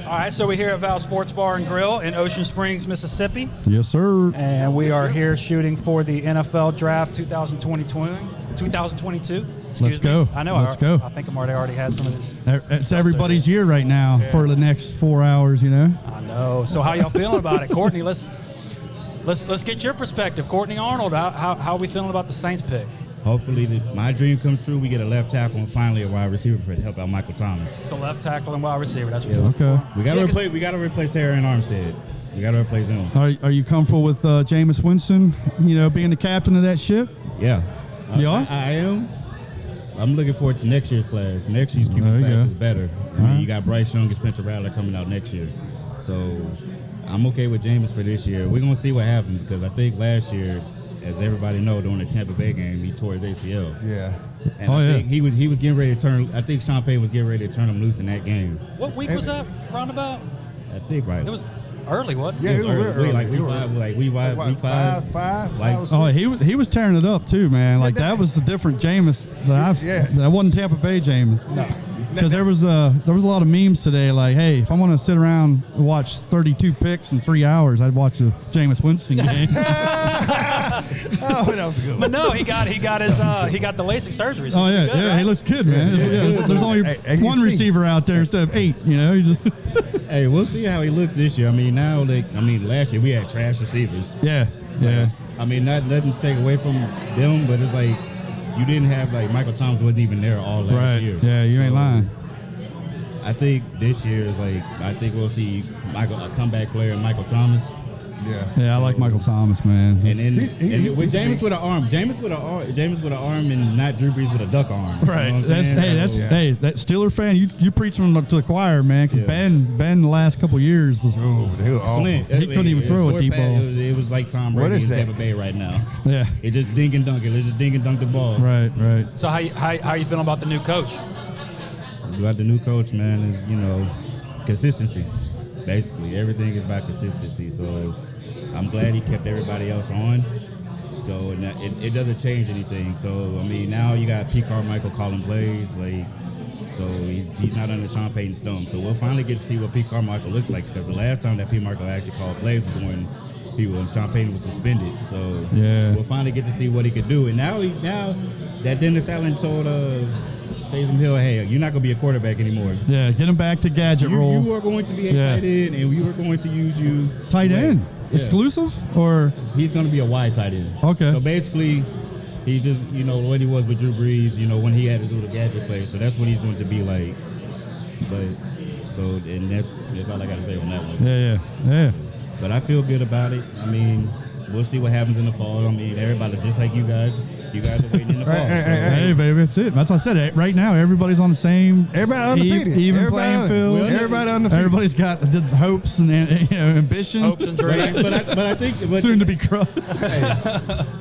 All right, so we're here at Val Sports Bar and Grill in Ocean Springs, Mississippi. Yes, sir. And we are here shooting for the NFL Draft 2022. Let's go. I know. Let's go. I think I already had some of this. It's everybody's year right now for the next 4 hours, you know? I know. So how y'all feeling about it? Courtney, let's get your perspective. Courtney Arnold, how are we feeling about the Saints pick? Hopefully, my dream comes true. We get a left tackle and finally a wide receiver to help out Michael Thomas. So left tackle and wide receiver. That's what you're Okay. looking for. We got to replace Terran Armstead. We got to replace him. Are you comfortable with Jameis Winston, being the captain of that ship? Yeah. You are? I am. I'm looking forward to next year's class. Next year's QB class is better. I mean, you got Bryce Young and Spencer Rattler coming out next year. So I'm okay with Jameis for this year. We're going to see what happens because I think last year, as everybody know, during the Tampa Bay game, he tore his ACL. Yeah. And I think he was getting ready to turn. I think Sean Payton was getting ready to turn him loose in that game. What week was that? Roundabout? I think right. It was early, wasn't it? Yeah, it was early. Like week five. Five. He was tearing it up too, man. Like that was the different Jameis that wasn't Tampa Bay Jameis. No. Because there was a lot of memes today, like, hey, if I want to sit around and watch 32 picks in 3 hours, I'd watch a Jameis Winston game. Oh, that was a good. But no, he got the LASIK surgery. So He looks good, man. There's only one receiver out there instead of 8. Hey, we'll see how he looks this year. I mean, last year we had trash receivers. Yeah. I mean, nothing to take away from them, but it's like you didn't have Michael Thomas wasn't even there all last year. Yeah, you ain't lying. I think this year is I think we'll see a comeback player, Michael Thomas. Yeah, I like Michael Thomas, man. And then with Jameis with an arm, Jameis with an arm, and not Drew Brees with a duck arm. Right. You know what I'm saying? That Steeler fan, you preach from to the choir, man. Because Ben, the last couple years was Slim. He couldn't even throw a deep ball. It was like Tom Brady in Tampa Bay right now. Yeah. It just dink and dunk it. Let's just dink and dunk the ball. Right. So how you feeling about the new coach? About the new coach, man, is consistency. Basically, everything is about consistency. So I'm glad he kept everybody else on. So it doesn't change anything. So I mean, now you got Pete Carmichael calling plays, so he's not under Sean Payton's thumb. So we'll finally get to see what Pete Carmichael looks like because the last time that Pete Carmichael actually called plays was when Sean Payton was suspended. So we'll finally get to see what he could do. And now that Dennis Allen told Taysom Hill, hey, you're not going to be a quarterback anymore. Yeah, get him back to gadget role. You are going to be a tight end, and we are going to use you. Tight end? Yeah. Exclusive? Or? He's going to be a wide tight end. Okay. So basically, he's just, what he was with Drew Brees, when he had his little gadget play. So that's what he's going to be like. And that's all I got to say on that one. Yeah. But I feel good about it. I mean, we'll see what happens in the fall. I mean, everybody, just like you guys are waiting in the fall. Hey, baby, that's it. That's what I said. Right now, everybody's on the same even playing field. Everybody undefeated. Everybody's got hopes and ambition. Hopes and dreams. But I think soon to be crushed.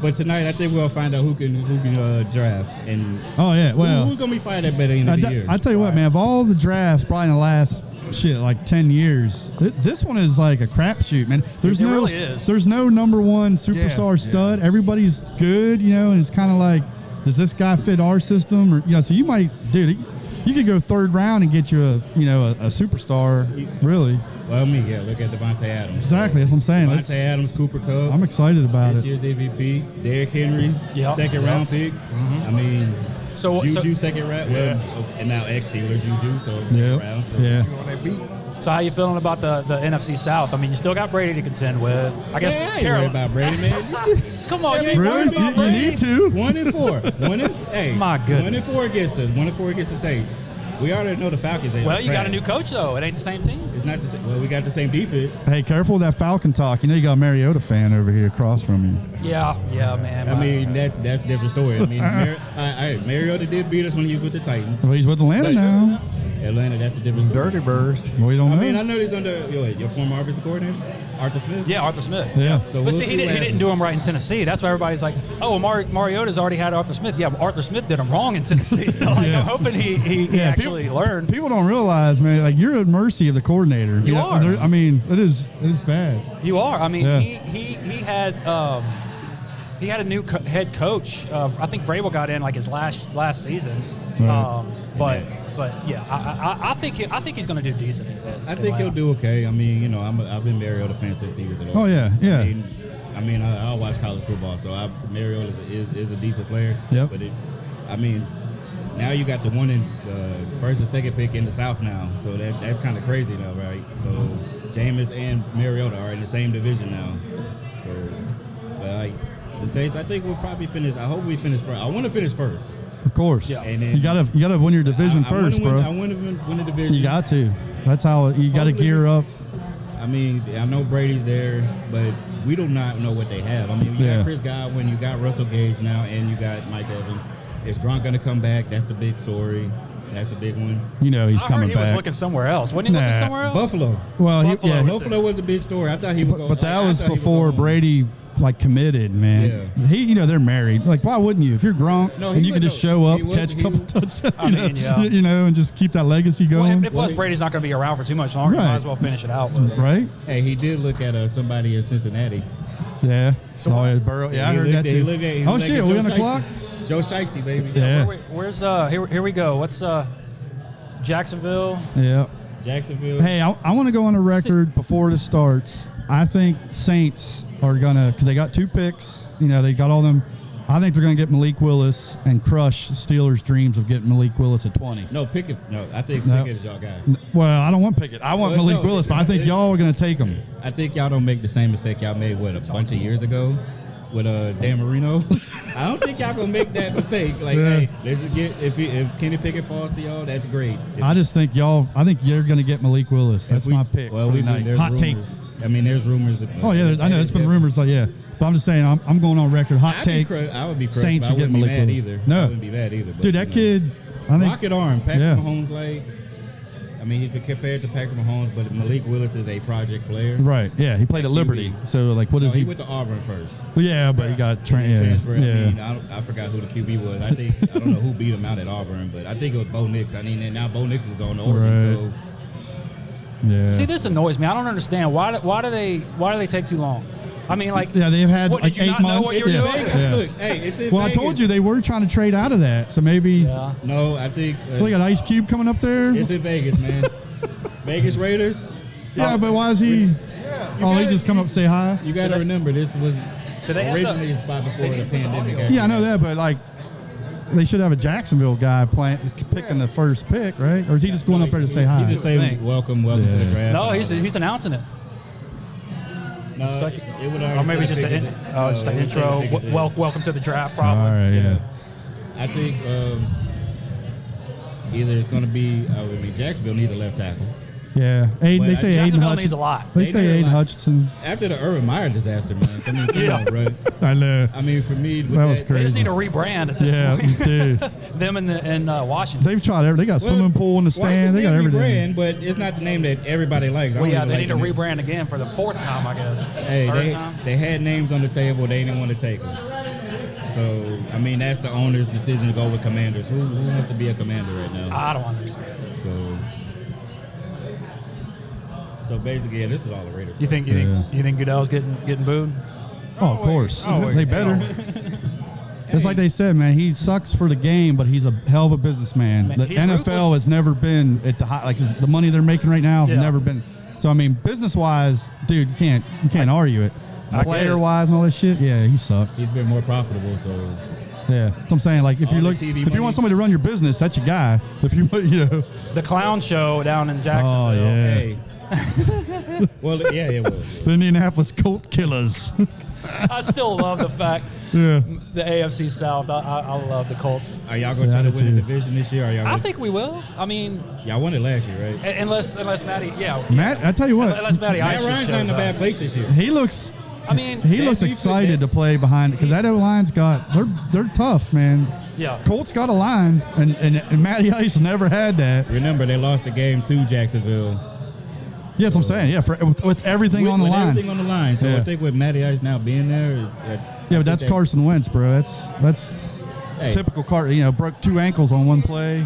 But tonight, I think we'll find out who can draft and who's gonna be fighting at better end of the year. I tell you what, man. Of all the drafts, probably in the last 10 years, this one is like a crapshoot, man. Really is. There's no number one superstar stud. Everybody's good, and it's kind of like, does this guy fit our system? Or so you might, dude, you could go third round and get you a superstar, really. Well, look at Devontae Adams. Exactly, that's what I'm saying. Devontae Adams, Cooper Kupp. I'm excited about this year's MVP. Derrick Henry, second round pick. Mm-hmm. I mean, Juju second round. Yeah. And now ex-Steeler Juju, so second round. So. Yeah. So how you feeling about the NFC South? I mean, you still got Brady to contend with. I guess I ain't worried about Brady, man. Come on, you ain't Really? worried about Brady? You need to. 1-4. My goodness. 1-4 against the Saints. We already know the Falcons ain't Well, you got a new coach though. It ain't the same team. It's not the same. Well, we got the same defense. Hey, careful with that Falcon talk. You got a Mariota fan over here across from you. Yeah, man. I mean, that's a different story. I mean, Mariota did beat us when he was with the Titans. Well, he's with Atlanta now. Atlanta, that's the difference. Dirty Birds. Well, we don't know. I mean, I know he's under your former offensive coordinator, Arthur Smith. Yeah, Arthur Smith. Yeah. So But see, he didn't do him right in Tennessee. That's why everybody's like, oh, Mariota's already had Arthur Smith. Yeah, but Arthur Smith did him wrong in Tennessee. So I'm hoping he actually learned. People don't realize, man, like you're at mercy of the coordinator. You are. I mean, it is bad. You are. I mean, Yeah. he had a new head coach. I think Vrabel got in like his last season. Right. But But yeah, I think he's going to do decent. I think he'll do okay. I mean, you know, I've been Mariota fan since he was a little. Oh, yeah, yeah. I mean, I'll watch college football, so Mariota is a decent player. Yep. But now you got the one in first and second pick in the South now, so that's kind of crazy now, right? So Jameis and Mariota are in the same division now. So, but the Saints, I think we'll probably finish. I hope we finish first. I want to finish first. Of course. Yeah. And then, you gotta win your division first, bro. I want to win the division. You got to. That's how you got to gear up. I mean, I know Brady's there, but we do not know what they have. I mean, you got Chris Godwin, you got Russell Gage now, and you got Mike Evans. Is Gronk going to come back? That's the big story. That's a big one. You know he's coming back. I heard he was back. looking somewhere else. Wasn't he looking somewhere else? Buffalo. Well, Buffalo was a big story. I thought he was going. But that was before Brady committed, man. Yeah. They're married. Like, why wouldn't you? If you're Gronk and you can just show up, catch a couple touchdowns, and just keep that legacy going. Well, plus Brady's not going to be around for too much longer. Right. You might as well finish it out with it. Right? Hey, he did look at somebody in Cincinnati. Yeah. Burrow. Yeah, I heard that too. Oh shit, we on the clock? Joe Shiesty, baby. Yeah. Where's here we go. What's Jacksonville? Yeah. Jacksonville. Hey, I want to go on a record before this starts. I think Saints are gonna, because they got 2 picks. They got all them. I think they're gonna get Malik Willis and crush Steelers' dreams of getting Malik Willis at 20. No, Pickett. No, I think Pickett is y'all guy. Well, I don't want Pickett. I want Malik Willis, but I think y'all are gonna take him. I think y'all don't make the same mistake y'all made a bunch of years ago with Dan Marino. I don't think y'all gonna make that mistake. Hey, let's just get if Kenny Pickett falls to y'all, that's great. I just think I think you're gonna get Malik Willis. That's my pick. Well, hot take. I mean, there's rumors. I know. It's been rumors. But I'm just saying, I'm going on record. Hot take. I would be crushed, Saints should get Malik Willis. Either. No, I wouldn't be mad either. But, dude, that kid. I think rocket arm. Patrick Mahomes, I mean, he's been compared to Patrick Mahomes, but Malik Willis is a project player. Right. Yeah, he played at Liberty. So, what is he? He went to Auburn first. Yeah, but he got transferred. I forgot who the QB was. I don't know who beat him out at Auburn, but I think it was Bo Nix. And now Bo Nix is going to Oregon. Right. Yeah. See, this annoys me. I don't understand why do they take too long? I mean, they've had what, did you 8 not months. Know what you were doing? Yeah. Look, hey, it's in Vegas. I told you they were trying to trade out of that, so maybe. Yeah. No, I think. Look at Ice Cube coming up there. It's in Vegas, man. Vegas Raiders. Yeah, but why is he? He just come up and say hi. You got to remember, this was originally a spot before the pandemic. Yeah, I know that, but they should have a Jacksonville guy picking the first pick, right? Or is he just going up there to say hi? He just say welcome to the draft. No, he's announcing it. No, or maybe just an intro. Welcome to the draft, probably. All right, yeah. I think either it's going to be Jacksonville needs a left tackle. Yeah, they say Jacksonville Aiden needs a lot. They say Aiden Hutchinson. After the Urban Meyer disaster, man. I mean, come on, bro. I know. I mean, for me, that was crazy. They just need to rebrand at this point. Dude. Them in Washington. They've tried everything. They got swimming pool in the stand. They got everything. Rebrand, but it's not the name that everybody likes. Well, they need to rebrand again for the 4th time, I guess. Hey, they had names on the table. They didn't want to take them. So, I mean, that's the owner's decision to go with Commanders. Who wants to be a Commander right now? I don't understand. So basically, this is all the Raiders. You think Goodell's getting booed? Oh, of course. They better. It's like they said, man. He sucks for the game, but he's a hell of a businessman. The NFL ruthless. has never been at the high. The money they're making right now has never been. So I mean, business-wise, dude, you can't argue it. Player-wise and all this shit, he sucks. He's been more profitable, so. Yeah, that's what I'm saying. If you want somebody to run your business, that's your guy. If you the clown show down in Jacksonville. Oh yeah. Hey. Well, yeah, it was. The Indianapolis Colt Killers. I still love the fact. Yeah. The AFC South. I love the Colts. Are y'all gonna try to win the division this year? I think we will. I mean, y'all won it last year, right? Unless Matty, Matt, I tell you what. Unless Matty Matt Ryan's not in a bad place this year. He looks. I mean, he looks excited to play behind because that O-line's they're tough, man. Yeah. Colts got a line, and Matty Ice never had that. Remember, they lost the game to Jacksonville. Yeah, that's what I'm saying. Yeah, with everything on the line. Everything on the line. So I think with Matty Ice now being there. Yeah, but that's Carson Wentz, bro. That's typical Carson. Broke 2 ankles on one play.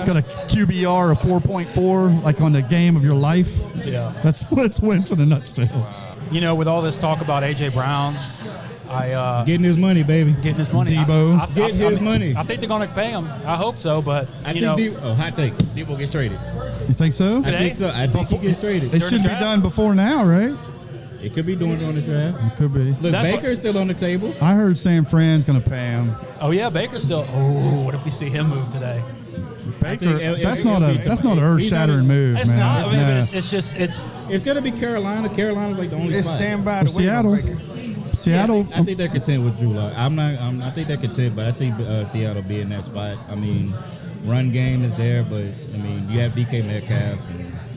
Got a QBR of 4.4, on the game of your life. Yeah. That's Wentz in a nutshell. Wow. With all this talk about A.J. Brown, Getting his money, baby. getting his money. Debo. Getting his money. I think they're going to pay him. I hope so, but I you know, think hot take. Debo gets traded. You think so? Today? I think so. I think he gets traded. It During the should be draft? done before now, right? It could be doing it on the draft. It could be. Look, That's Baker's still on the table. I heard San Fran's going to pay him. oh yeah, Baker's still. Oh, what if we see him move today? Baker, think that's it- not it'll a be that's tomorrow. not an earth-shattering move, It's man. not. I mean, but Nah. it's just It's gonna be Carolina. Carolina's like the only Let's spot. stand by Or the way on Seattle. Baker. Seattle. I think they're content with Drew Lock. I think they're content, but I think Seattle be in that spot. I mean, run game is there, but I mean, you have DK Metcalf.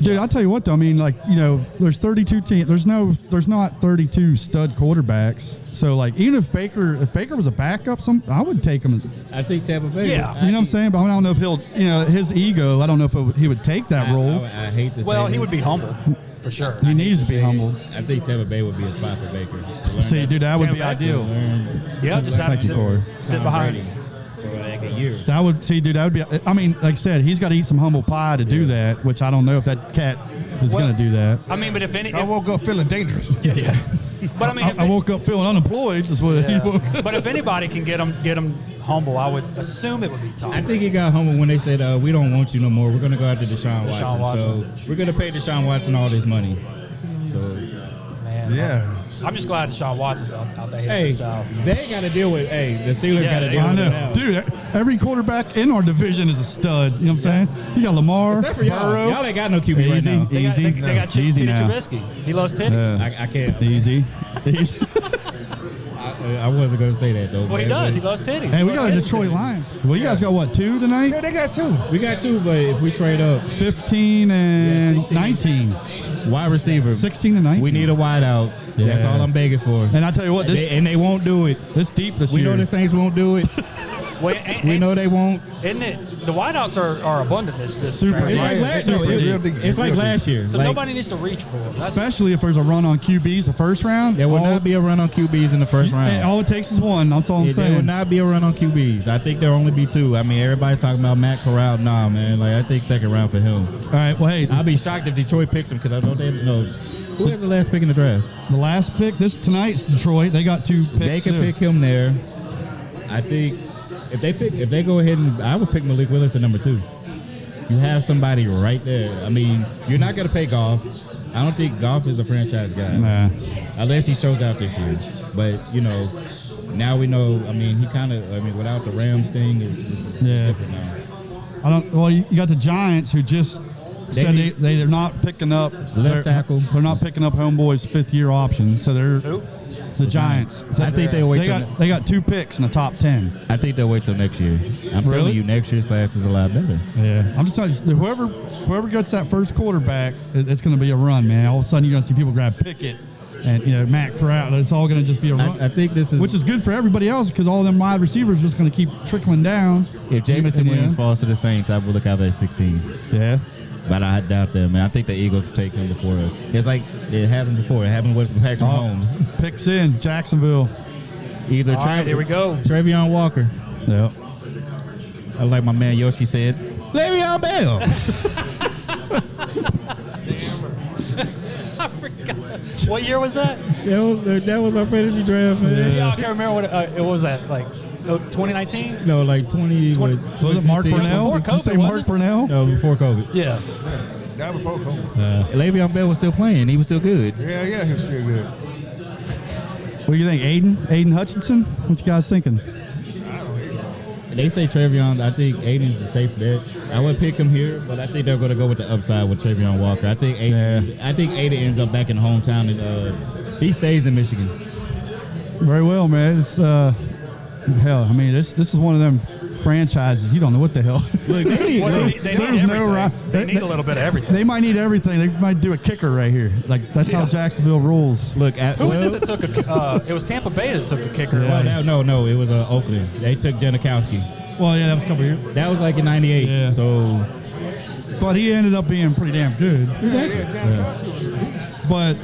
Dude, I'll tell you what though. I mean, like, you know, there's 32 teams. There's not 32 stud quarterbacks. So like, even if Baker was a backup, I would take him. I think Tampa Bay. Yeah. You know what I'm saying? But I don't know if he'll, you know, his ego. I don't know if he would take that role. I hate to say well, he this. would be humble for sure. He needs to be Say, humble. I think Tampa Bay would be a spot for Baker. Learn See, dude, that would be Tampa Bay. ideal. Yeah, just have Thank you, Corey. to sit behind. Brady for like a year. That would that would be. I mean, like I said, he's got to eat some humble pie to do that, which I don't know if that cat is Well, going to do that. I mean, but if any, I woke up feeling dangerous. yeah. But I mean, if I woke up feeling unemployed. That's what he woke up. but if anybody can get him humble, I would assume it would be Tom. I think he got humble when they said, "We don't want you no more. We're going to go after Deshaun Deshaun Watson. Watson. So we're going to pay Deshaun Watson all this money." So Man, Yeah. I'm just glad Deshaun Watson's out there hey, the South. they ain't got to deal with. Hey, the Steelers Yeah, got to they- deal I with it know, now. dude. Every quarterback in our division is a stud. You know what I'm saying? You got Lamar, Except for y'all. Burrow. Y'all ain't got no QB right Easy. now. They got, Easy. they got Easy Teddy now. Trubisky. He loves Teddy. Yeah. I can't. Easy. Easy. I wasn't going to say that though. Well, he man, does. but He loves Teddy. Hey, He we loves got a Kensington. Detroit Lions. Well, you guys got what, 2 Yeah, tonight? they got two. We got 2, but if we trade up 15 and 16. 19. wide receiver, 16 and 19. we need a wide out. That's Yeah. all I'm begging for. And I tell you what, And they won't do it. this deep this We year. know the Saints won't do it. Well, We know they won't. Isn't it? The wideouts are abundant this Super draft. It's Yeah, like last, super deep. it's like last year. So Like, nobody needs to reach for him. That's, Especially if there's a run on QBs the first round. there will all, not be a run on QBs in the first round. all it takes is one. That's all I'm There saying. will not be a run on QBs. I think there'll only be 2. I mean, everybody's talking about Matt Corral. Nah, man. Like, I think second round for him. All right, well, hey, I'll be shocked if Detroit picks him because I know they know. Who has the last pick in the draft? the last pick, tonight's Detroit. They got 2 picks. They can too. pick him there. I think if they go ahead and I would pick Malik Willis at number 2. You have somebody right there. I mean, you're not gonna pay Goff. I don't think Goff is a franchise guy. Nah. Unless he shows out this year. But you know, now we know. I mean, he kind of. I mean, without the Rams thing, it's Yeah. different now. I don't. Well, you got the Giants who just said need- they're not picking up Left tackle. They're not picking up Homeboy's 5th-year option. So they're Who? the Giants. So I think they'll wait. they till got 2 picks in the top 10. I think they'll wait till next year. I'm Really? telling you, next year's class is a lot better. Yeah, I'm just telling you, whoever gets that first quarterback, it's going to be a run, man. All of a sudden, you're going to see people grab Pickett and Matt Corral. It's all going to just be a run, I think this is which is good for everybody else because all them wide receivers are just going to keep trickling down. if Jameson Yeah. Williams falls to the Saints, I will look out at 16. Yeah, But I doubt that, man. I think the Eagles take him before us. It's like it happened before. It happened with Patrick Mahomes. picks in Jacksonville. Either All right, here we go. Travion Walker. Yeah, I like my man Yoshi said, Le'Veon Bell. I forgot. What year was that? that was our fantasy draft, man. Yeah, I can't remember what it was. That like 2019. No, like 20. Twenty- was it Mark 15? Brunell? before Did you say COVID, Mark wasn't it? Brunell? No, before COVID. Yeah. Guy before COVID. Le'Veon Bell was still playing. He was still good. Yeah, he was still good. What do you think, Aiden Hutchinson? What you guys thinking? They say Travion. I think Aiden's a safe bet. I would pick him here, but I think they're going to go with the upside with Travion Walker. I think Aiden. Yeah. I think Aiden ends up back in hometown and he stays in Michigan. Very well, man. It's hell. I mean, this is one of them franchises. You don't know what the hell. Look, they need, Well, they look, need, they There's need no everything. right- They need a little bit of everything. They might need everything. They might do a kicker right here. Like that's how Jacksonville rules. look at Who was it that took a? It was Tampa Bay that took a kicker. Yeah. wasn't it? No, it was Oakland. They took Janikowski. Well, yeah, that was a couple years, That was like in '98. Yeah. So but he ended up being pretty damn good. Yeah, John Costco was a beast. But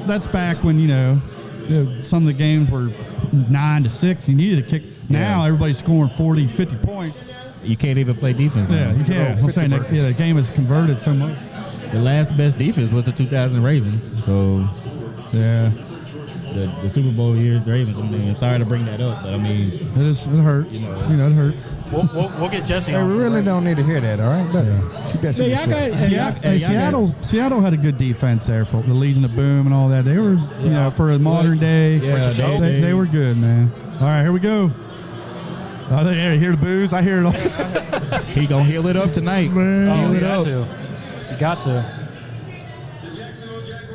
that's back when some of the games were 9-6. He needed a kick. Now Yeah. everybody's scoring 40, 50 points. you can't even play defense now. Yeah, you can't. I'm 50 saying that, burgers. the game is converted so much. The last best defense was the 2000 Ravens. So Yeah. the Super Bowl years, the Ravens. I mean, I'm sorry to bring that up, but I mean, It hurts. You know, it hurts. We'll get Jesse Hey, on. we for really that. don't need to hear that, all right? Keep that to yourself. Seattle had a good defense there for the Legion of Boom and all that. They were, you know, for a modern day, they were good, man. All right, here we go. Oh, they hear the booze. I hear it all. he gonna heal it up tonight. Man. Oh, Heal you it got up. to. You got to.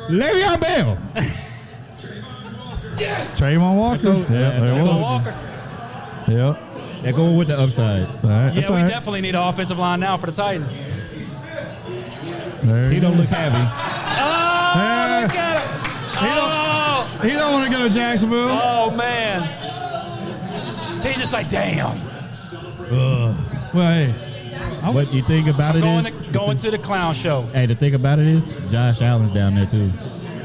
Le'Veon Bell. Trayvon Walker. I told- Yeah, there it Trayvon was. Walker. Yep. They're going with the upside. All right, that's Yeah, all we right. definitely need an offensive line now for the Titans. There He you don't go. look happy. Oh, Yeah. look at him. He don't want to go to Jacksonville. Oh, man. He's just like, damn. Well, hey, What you think about it is Going to the clown show. Hey, the thing about it is Josh Allen's down there too.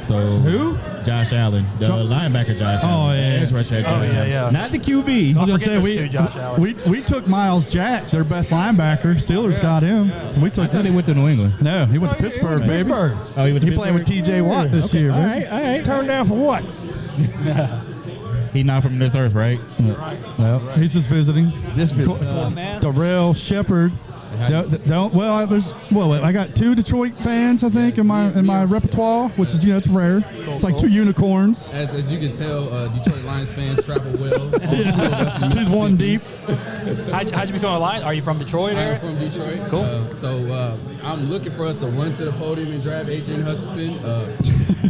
So Who? Josh Allen, the linebacker Josh Allen. yeah. The edge rusher Josh Oh, yeah, Allen. yeah. Not the QB. I was gonna forget say those two, Josh Allen. we took Miles Jack, their best linebacker. Steelers got him. We I took thought he him. went to New England. No, he went to Pittsburgh, baby. Pittsburgh. Oh, he went to He playing with Pittsburgh? T.J. Watt this year, All baby. right, all right. Turned down for what? He not from this earth, right? No, he's just visiting. Just visit. Oh, man. Darrell Shepard. I got 2 Detroit fans, I think, in my repertoire, which is, it's rare. It's like 2 unicorns. As you can tell, Detroit Lions fans travel well. All two of us in He's one deep. Mississippi. How'd you become a Lion? Are you from Detroit, I'm Eric? from Detroit. Cool. So I'm looking for us to run to the podium and draft Adrian Hutchinson.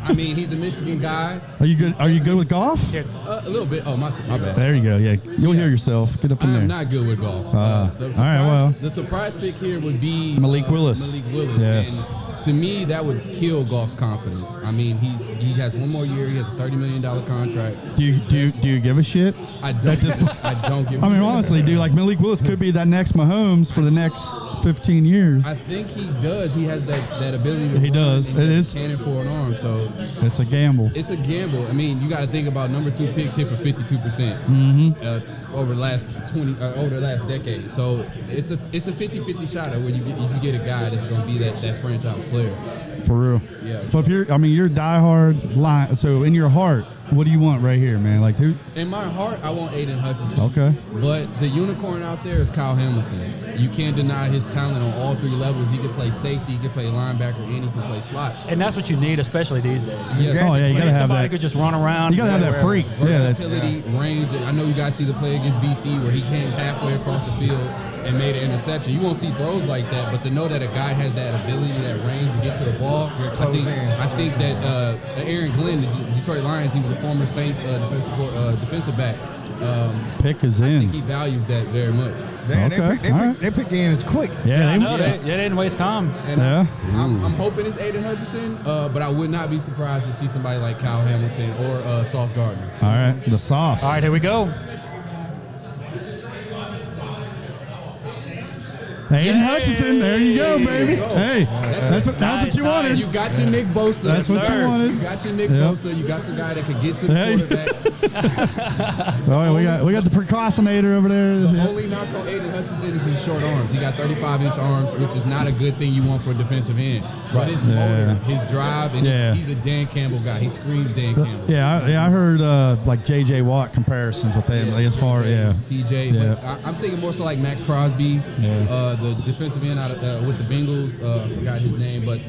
I mean, he's a Michigan guy. Are you good? Are you good with golf? Here, A little bit. Oh, my bad. There you go. Yeah, you'll hear yourself. Get up in I'm there. not good with golf. all right, well. The surprise pick here would be Malik Willis. Malik Willis. Yes. And to me, that would kill golf's confidence. I mean, he has one more year. He has a $30 million contract. Do you give a shit? I don't. I don't give. I mean, honestly, dude, like Malik Willis could be that next Mahomes for the next 15 years. I think he does. He has that ability to He run does. and It he is. cannon for an arm. So It's a gamble. it's a gamble. I mean, you got to think about number 2 picks hit for 52% over the last over the last decade. So it's a 50-50 shot at when you get a guy that's going to be that franchise player. For real. Yeah. But if you're a diehard line. So in your heart, what do you want right here, man? Like who? In my heart, I want Aiden Hutchinson. Okay. But the unicorn out there is Kyle Hamilton. You can't deny his talent on all 3 levels. He can play safety, he can play linebacker, and he can play slot. and that's what you need, especially these days. Yes. Oh yeah, you gotta have Somebody that. could just run around. You gotta have that freak. Yeah. Versatility, range. I know you guys see the play against BC where he came halfway across the field and made an interception. You won't see throws like that, but to know that a guy has that ability, that range to get to the ball, I think that Aaron Glenn, the Detroit Lions, he was a former Saints defensive back. Pick is I think in. he values that very much. Damn, Okay, all right. they pick the ends quick. Yeah. I know They, they didn't waste time. And Yeah. I'm hoping it's Aiden Hutchinson, but I would not be surprised to see somebody like Kyle Hamilton or Sauce Gardner. all right. The sauce. All right, here we go. Aiden Hutchinson. There you go, baby. go. Hey, that's what you wanted. You got your Nick Bosa. That's what sir. you wanted. You got your Nick Yep. Bosa. You got some guy that can get to the Hey. quarterback. Oh, we got the precautionator over there. The Yeah. only knock on Aiden Hutchinson is his short arms. He got 35-inch arms, which is not a good thing you want for a defensive end. But his motor, his drive, and Yeah. he's a Dan Campbell guy. He screams Dan Campbell. Yeah, I heard like J.J. Watt comparisons with him. As far, yeah. TJ, Yeah. but I'm thinking more so like Max Crosby, Yeah. the defensive end out of, with the Bengals. I forgot his name, but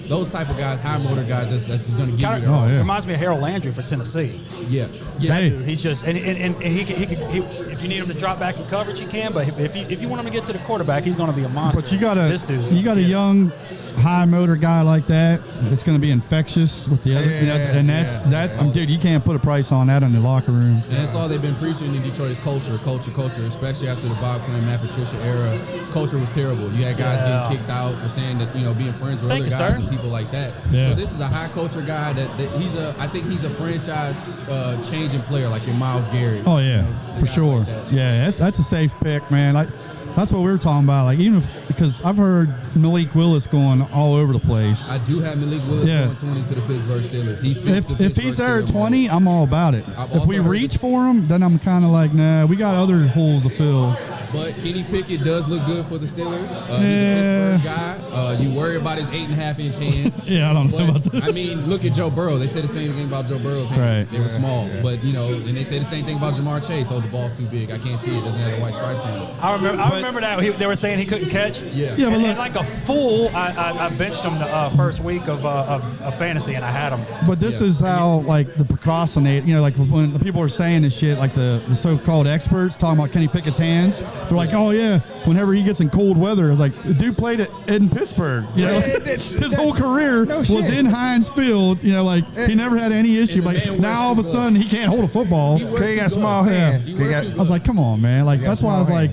those type of guys, high motor guys, that's just going to give you Kind their Oh, all. yeah. reminds me of Harold Landry for Tennessee. Yeah, yeah. Hey. Dude, he's just and he if you need him to drop back in coverage, he can. But if you want him to get to the quarterback, he's going to be a monster. But you got This dude's a young, high motor guy like that. It's going to be infectious with the other, and that's dude. You can't put a price on that in the locker room. And that's all they've been preaching in Detroit is culture, especially after the Bob Quinn, Matt Patricia era. Culture was terrible. You had guys getting kicked out for saying that, being friends with Thank other you, guys sir. and people like that. Yeah. So this is a high culture guy that I think he's a franchise changing player like your Miles Garrett. Oh yeah, for guys sure. like that. Yeah, that's a safe pick, man. Like that's what we were talking about. Like even because I've heard Malik Willis going all over the place. I do have Malik Willis Yeah. going 20 to the Pittsburgh Steelers. He fits the If Pittsburgh he's there at Steelers 20, I'm all about it. I've If also we heard reach for him, then I'm kind of like, nah, we got other holes to fill. But Kenny Pickett does look good for the Steelers. He's a Pittsburgh guy. You worry about his 8.5-inch hands. Yeah, I don't know about that. I mean, look at Joe Burrow. They say the same thing about Joe Burrow's hands. Right. They were small. But, you know, and they say the same thing about Jamar Chase. Oh, the ball's too big. I can't see it. Doesn't have the white stripes on it. I remember that. They were saying he couldn't catch. Yeah. Yeah, but And look, like a fool, I benched him the first week of fantasy, and I had him. but this is how, like, the procrastinate, you know, like when the people are saying this shit, like the so-called experts talking about Kenny Pickett's hands, they're like, oh, yeah, whenever he gets in cold weather, it's like, the dude played it in Pittsburgh. You know, his whole career was in Heinz Field. You know, like, he never had any issue. And the Like, man now all of a wears sudden he can't hold a football. He wears He got two small gloves. hands. He He wears got- two I was like, come on, man. Like, that's why I was small like,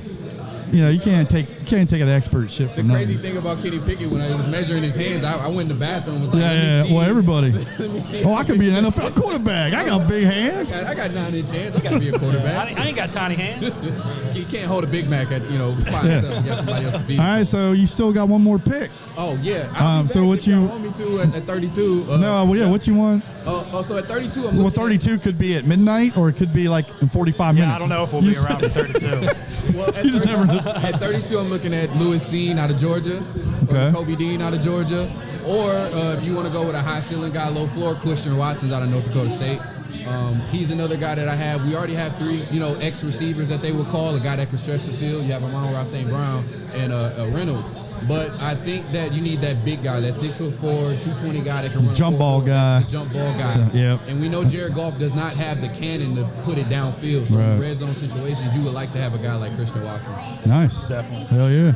you know, you can't take an expert shit The from crazy nothing. thing about Kenny Pickett, when I was measuring his hands, I went in the bathroom and was like, Yeah, let me yeah. see. Well, everybody. Let me see. Oh, I could be an NFL quarterback. I got big hands. I got 9-inch hands. I got to be a quarterback. I ain't got tiny hands. You can't hold a Big Mac at, you know, by yourself. You got somebody else to feed All it right, to. so you still got one more pick. Oh, yeah. I'll be so back what if y'all you- want me to at 32. No, well, yeah, what you want? So at 32, I'm Well, looking 32 could be at midnight, or it could be like in 45 Yeah, minutes. I don't know if we'll be around for 32. Well, at, You just 30 never- at 32, I'm looking at Lewis Cine out of Georgia, or Okay. Kobe Dean out of Georgia, or if you want to go with a high ceiling guy, low floor, Christian Watson's out of North Dakota State. He's another guy that I have. We already have 3, X receivers that they would call, a guy that can stretch the field. You have Amon-Ra St. Brown and Reynolds. But I think that you need that big guy, that 6'4", 220 guy that can run. Jump a ball 4.4, guy. the jump ball guy. Yep. And we know Jared Goff does not have the cannon to put it downfield. So Right. in red zone situations, you would like to have a guy like Christian Watson. Nice. Definitely. Hell yeah.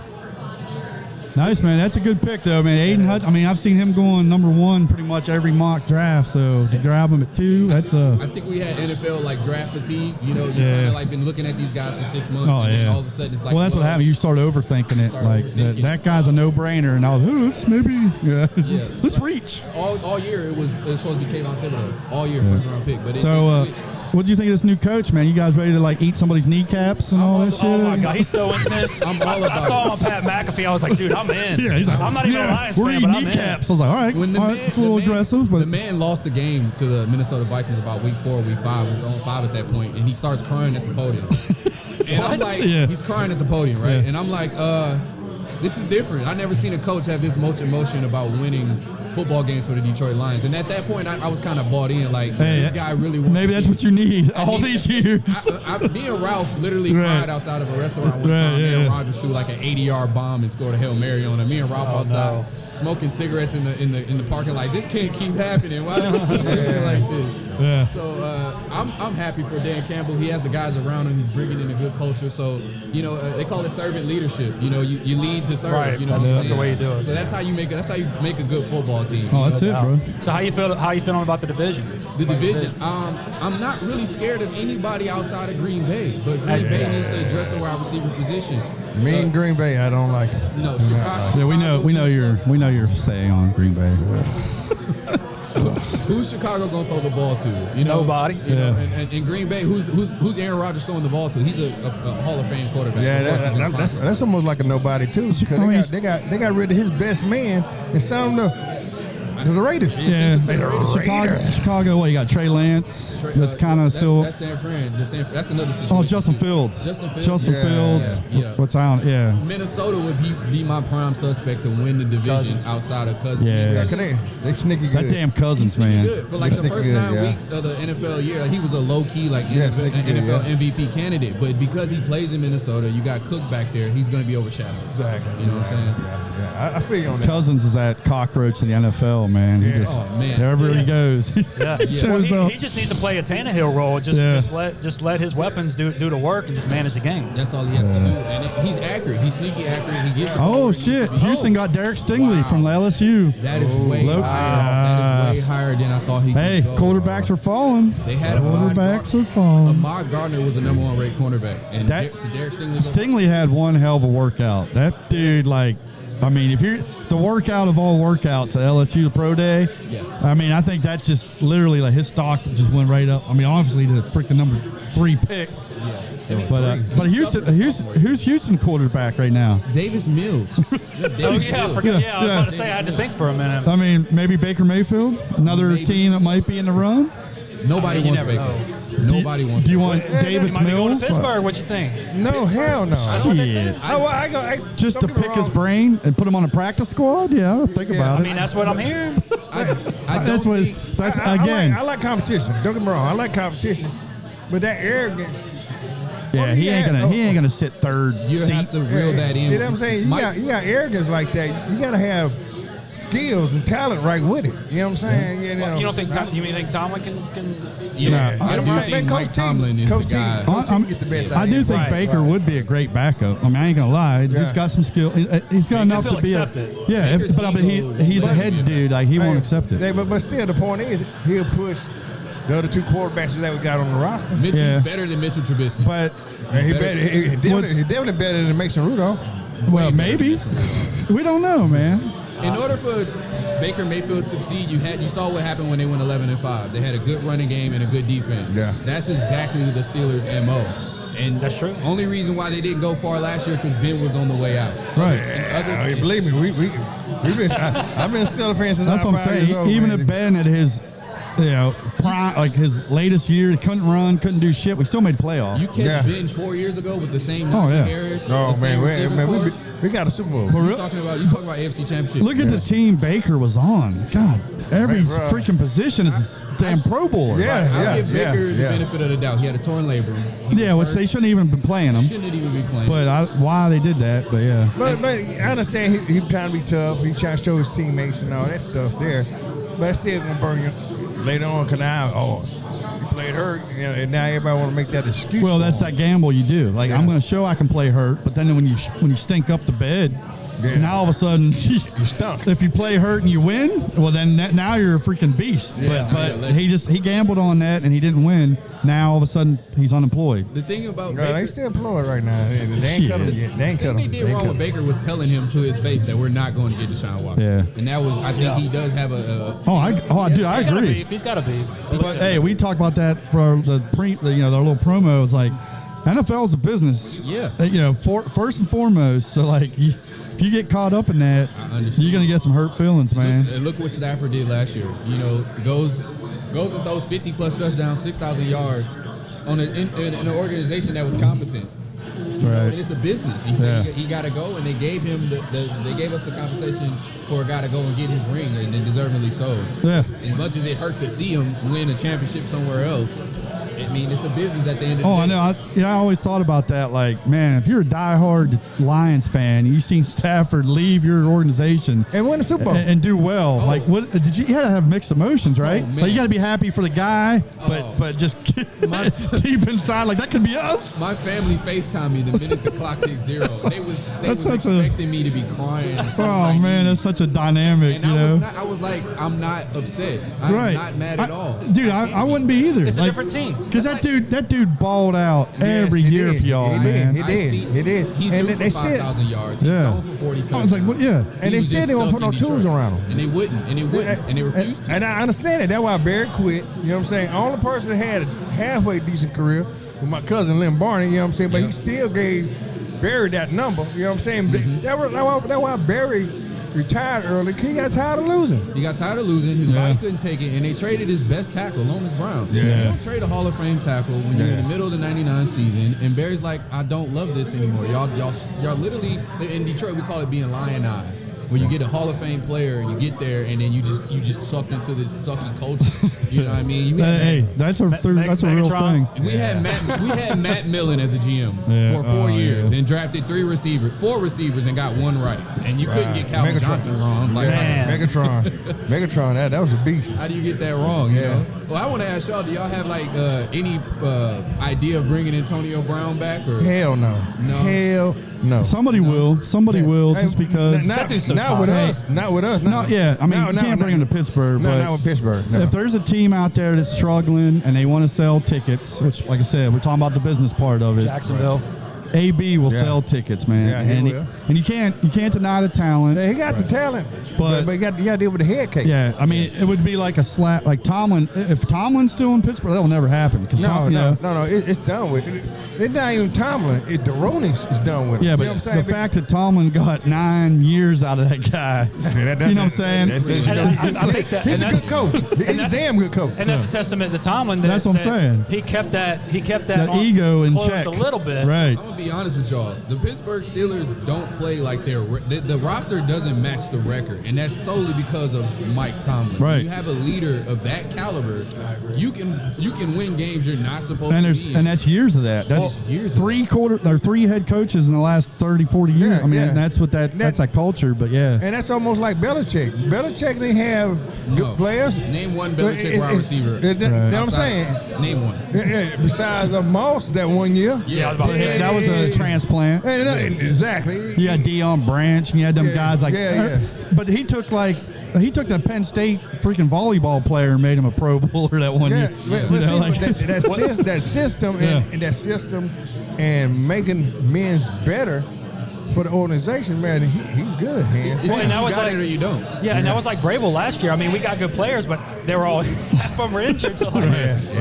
Nice, man. That's a good pick, though, man. Aiden Hutchinson, I mean, I've seen him going number 1 pretty much every mock draft, so to grab him at 2, that's a... I think we had NFL like draft fatigue. You Yeah. kind of like been looking at these guys for 6 months, Oh, and then yeah. all of a sudden it's like, well, that's what happened. You start overthinking it. Start Like, overthinking. that guy's a no-brainer, and I was, let's maybe, let's reach. All year it was supposed to be Kayvon Thibodeau. All year, first round pick, but it So, switched. what do you think of this new coach, man? You guys ready to, like, eat somebody's kneecaps and all that shit? Oh my God, he's so intense. I'm all I about saw him on Pat McAfee. I was like, dude, I'm in. Yeah, he's like, I'm not even a Lions we're fan, eating but I'm kneecaps. I was like, all right, When the all right, man, it's a little the man- aggressive, but the man lost the game to the Minnesota Vikings about week 4, week 5. We were on 5 at that point, and he starts crying at the podium. And I'm like, Yeah. he's crying at the podium, right? Yeah. And I'm like, this is different. I never seen a coach have this much emotion about winning football games for the Detroit Lions. And at that point, I was kind of bought in. Like, Hey, this guy really wants maybe to that's see what you need all need- these years. me and Ralph literally Right. cried outside of a restaurant one Right, time. yeah, Aaron yeah. Rodgers threw like an 80-yard bomb and scored a Hail Mary on him. Me and Ralph outside smoking cigarettes in the parking lot. This can't keep happening. Why do we keep acting like this? Yeah. So I'm happy for Dan Campbell. He has the guys around him. He's bringing in a good culture. So they call it servant leadership. You lead to serve. Right. You know, That's the way you do it. So that's how you make it. That's how you make a good football team. Oh, you that's know? it, bro. So how you feeling about the division? The division. I'm not really scared of anybody outside of Green Bay, but Green Bay needs to address the wide receiver position. Me and Green Bay, I don't like it. No, Chicago. Yeah, we know your say on Green Bay. Who's Chicago gonna throw the ball to? Nobody. You know, and in Green Bay, who's Aaron Rodgers throwing the ball to? He's a Hall of Fame quarterback. Yeah, Of course he's in the that's process. almost like a nobody too. Because I mean, they got rid of his best man and sent him to the Raiders. Yeah, Sent him to the Raiders. Chicago. What you got? Trey Lance. That's kind of That's still. That's San Fran. That's another situation. Oh, Justin Fields. Justin Fields. Justin Yeah. Fields. Yeah. What's out? Yeah. Minnesota would be my prime suspect to win the division outside of Cousins. Yeah. Yeah, 'cause they sneaky good. That damn Cousins, He's sneaky man. good. For like He's the first sneaky 9 good, yeah. weeks of the NFL year, like he was a low-key like Yeah, NFL, sneaky good, NFL yeah. MVP candidate. But because he plays in Minnesota, you got Cook back there, he's going to be overshadowed. Exactly. You know what I'm saying? Yeah, I feel you on that. Cousins is that cockroach in the NFL, man. He Yeah. just, Oh, man. wherever he goes, he Yeah. Well, shows up. he just needs to play a Tannehill role. Just let his weapons do the work and just manage the game. That's all he has to do. And he's accurate. He's sneaky accurate. He gets the ball where Oh he needs to shit! be. Houston got Derek Stingley Wow. from LSU. That is way Low- higher. That is Yes. way higher than I thought he Hey, could go. quarterbacks are falling. They had Ahmad Quarterbacks are Gardner. falling. Ahmad Gardner was the number 1 rated cornerback. And That- to Derek Stingley. Stingley had one hell of a workout. That dude, like, I mean, if you're the workout of all workouts at LSU the pro day, Yeah. I mean, I think that just literally like his stock just went right up. I mean, obviously the freaking number 3 pick, Yeah. but who's Houston quarterback right now? Davis Mills. Oh Davis yeah, I Mills. forgot. Yeah, I was Yeah. about to say I had to think for a minute. I mean, maybe Baker Mayfield, another Maybe. team that might be in the run. Nobody You wants never Baker. know. Nobody wants. Do you that. want Davis He might be going Mills? to Pittsburgh. What you think? No, hell no. Shit. Just to don't get me pick his wrong. brain and put him on a practice squad? Yeah, I'll think about I it. mean, that's what I'm hearing. I don't That's what. think. That's I again. I like competition. Don't get me wrong. I like competition, but that arrogance. Yeah, he ain't gonna sit third You seat. have to reel that in. You know what I'm saying? You got arrogance like that. You gotta have skills and talent right with it. You know what I'm saying? You know. You don't think you think Tomlin can Yeah, No, I do Man, think Coach Mike T- Tomlin is the Coach T- guy. Coach T get the best out I of do him. think Right, Baker right. would be a great backup. I mean, I ain't gonna lie. He's Yeah. got some skill. He's got enough feel to be a. accepted. Yeah, Baker's but ego he's a won't head be dude. Like he won't accept it. But still, the point is, he'll push the other two quarterbacks that we got on the roster. Mitchell's Yeah. better than Mitchell Trubisky. But And he What's- definitely better than Mason Rudolph. well, maybe we don't know, man. In order for Baker Mayfield to succeed, you saw what happened when they went 11-5. They had a good running game and a good defense. Yeah. That's exactly the Steelers' MO. And That's true. Only reason why they didn't go far last year because Ben was on the way out. Right. Believe me, we've been. I've been a Steelers fan since That's I what was I'm 5 saying. years old, Even man. if Ben at his, prime, like his latest year, he couldn't run, couldn't do shit. We still made playoffs. You catch Yeah. Ben 4 years ago with the same Oh, yeah. Harris, Oh the same receiver man, core. we got a Super Bowl. For You real? talking about AFC Championship? Look at the team Baker was on. God, every Right, bro. freaking position is a damn Pro Bowler. Yeah. I'll give Baker the yeah. benefit of the doubt. He had a torn labrum. He Yeah, was which they hurt. shouldn't even been playing him. Shouldn't even be playing. But why they did that? But yeah, But I understand he trying to be tough. He trying to show his teammates and all that stuff there. But it's still gonna burn you later on. Cause now, you played hurt, and now everybody want to make that excuse. well, for that's him. that gamble you do. Like Yeah. I'm going to show I can play hurt, but then when you stink up the bed, Yeah. now all of a sudden You stunk. if you play hurt and you win, well then now you're a freaking beast. Yeah. But Yeah, he gambled on that and he didn't win. Now all of a sudden he's unemployed. the thing about No, Baker, they still employed right now. They ain't cut him yet. They ain't the cut thing him. they did wrong with Baker was telling him to his face that we're not going to get Deshaun Watson. Yeah. And that was, I think he does have a Dude, I He's got a agree. beef. He's got a beef. But hey, we talked about that for the their little promo. It's like NFL's a business. Yeah. First and foremost. So like, if you get caught up in that, I understand. you're gonna get some hurt feelings, man. Look what Stafford did last year. Goes and throws 50+ touchdowns, 6,000 yards in an organization that was competent. Right. And it's a business. He said Yeah. he got to go, and they gave him they gave us the compensation for a guy to go and get his ring, and deservedly so. Yeah. As much as it hurt to see him win a championship somewhere else, I mean, it's a business at the end of the Oh, day. I know. I always thought about that. Like, man, if you're a diehard Lions fan, you've seen Stafford leave your organization And win the Super Bowl. and do well. Oh. Like, what did you? You had to have mixed emotions, right? Oh, man. Like, you got to be happy for the guy, Oh. but just deep inside, like that could be us. My family FaceTimed me the minute the clock hit 0. They was That's such a- expecting me to be crying. Oh man, that's such a dynamic. And I was like, I'm not upset. I'm Right. not mad at all. Dude, I wouldn't be either. It's a Like, different team. Because that dude balled out every Yes, he year did. for y'all, He man. did. He did. He's And due they for said- 5,000 yards. He's Yeah. going for 40 touchdowns. I was like, what? Yeah. And they was said just they won't stuck put no in tools Detroit. around him. And they wouldn't, and they refused to. And I understand it. That's why Barry quit. You know what I'm saying? Only person that had a halfway decent career was my cousin Lynn Barney. You know what I'm saying? But he still gave Barry that number. You know what I'm saying? That's why Barry retired early. 'Cause he got tired of losing. He got tired of losing. His Yeah. body couldn't take it, and they traded his best tackle, Lomas Brown. Yeah. You don't trade a Hall of Fame tackle when you're in the middle of the '99 season. And Barry's like, I don't love this anymore. Y'all literally in Detroit we call it being lionized. Where you get a Hall of Fame player and you get there and then you just sucked into this sucky culture. You know what I mean? Hey, that's a real Megatron. thing. We had Matt Millen as a GM Yeah. for 4 Oh, years yeah. and drafted 4 receivers and got one right. And you couldn't get Calvin Megatron. Johnson wrong. Like, Man. Megatron, that was a beast. how do you get that wrong? You Yeah. know. Well, I want to ask y'all: do y'all have like any idea of bringing Antonio Brown back? Or Hell no. No. Hell no. Somebody will, just because. Not, That dude's so not with tough. us. Not with us. No, yeah. I mean, you can't bring him to Pittsburgh, No, but not with Pittsburgh. No. if there's a team out there that's struggling and they want to sell tickets, which, like I said, we're talking about the business part of it. Jacksonville. AB will sell tickets, man. Yeah, he will. And you can't deny the talent. He got the talent, but you got to deal with the head case. Yeah, I mean, it would be like a slap. Like Tomlin, if Tomlin's still in Pittsburgh, that'll never happen. Because No, it's done with. It's not even Tomlin. Deroney is done with. Yeah, you but know what I'm saying? the fact that Tomlin got 9 years out of that guy, you know what I'm saying? I think that, He's a good coach. He's a damn good coach. And that's a testament to Tomlin. That, That's what I'm saying. He kept that. That ego in closed check a little bit. Right. I'm gonna be honest with y'all. The Pittsburgh Steelers don't play like the roster doesn't match the record, and that's solely because of Mike Tomlin. Right. When you have a leader of that caliber, you can win games you're not supposed And to be in. and that's years of that. That's Years of three head coaches in the last 30, 40 years. Yeah, I mean, yeah. that's that culture. But yeah, And that's almost like Belichick. Belichick didn't have good players. Name one Belichick wide receiver. You know what I'm saying? Name one. Besides Moss that 1 year. Yeah, I was about to say. that was a transplant. Exactly. You had Deion Branch, and you had them guys like. yeah. But he took that Penn State freaking volleyball player and made him a Pro Bowler that one year. That system and that system and making men's better for the organization, man. He's good, man. It's Well, and either that you was got like- it or you don't. Yeah, and that was like Vrabel last year. I mean, we got good players, but they were all half of them were injured. So like,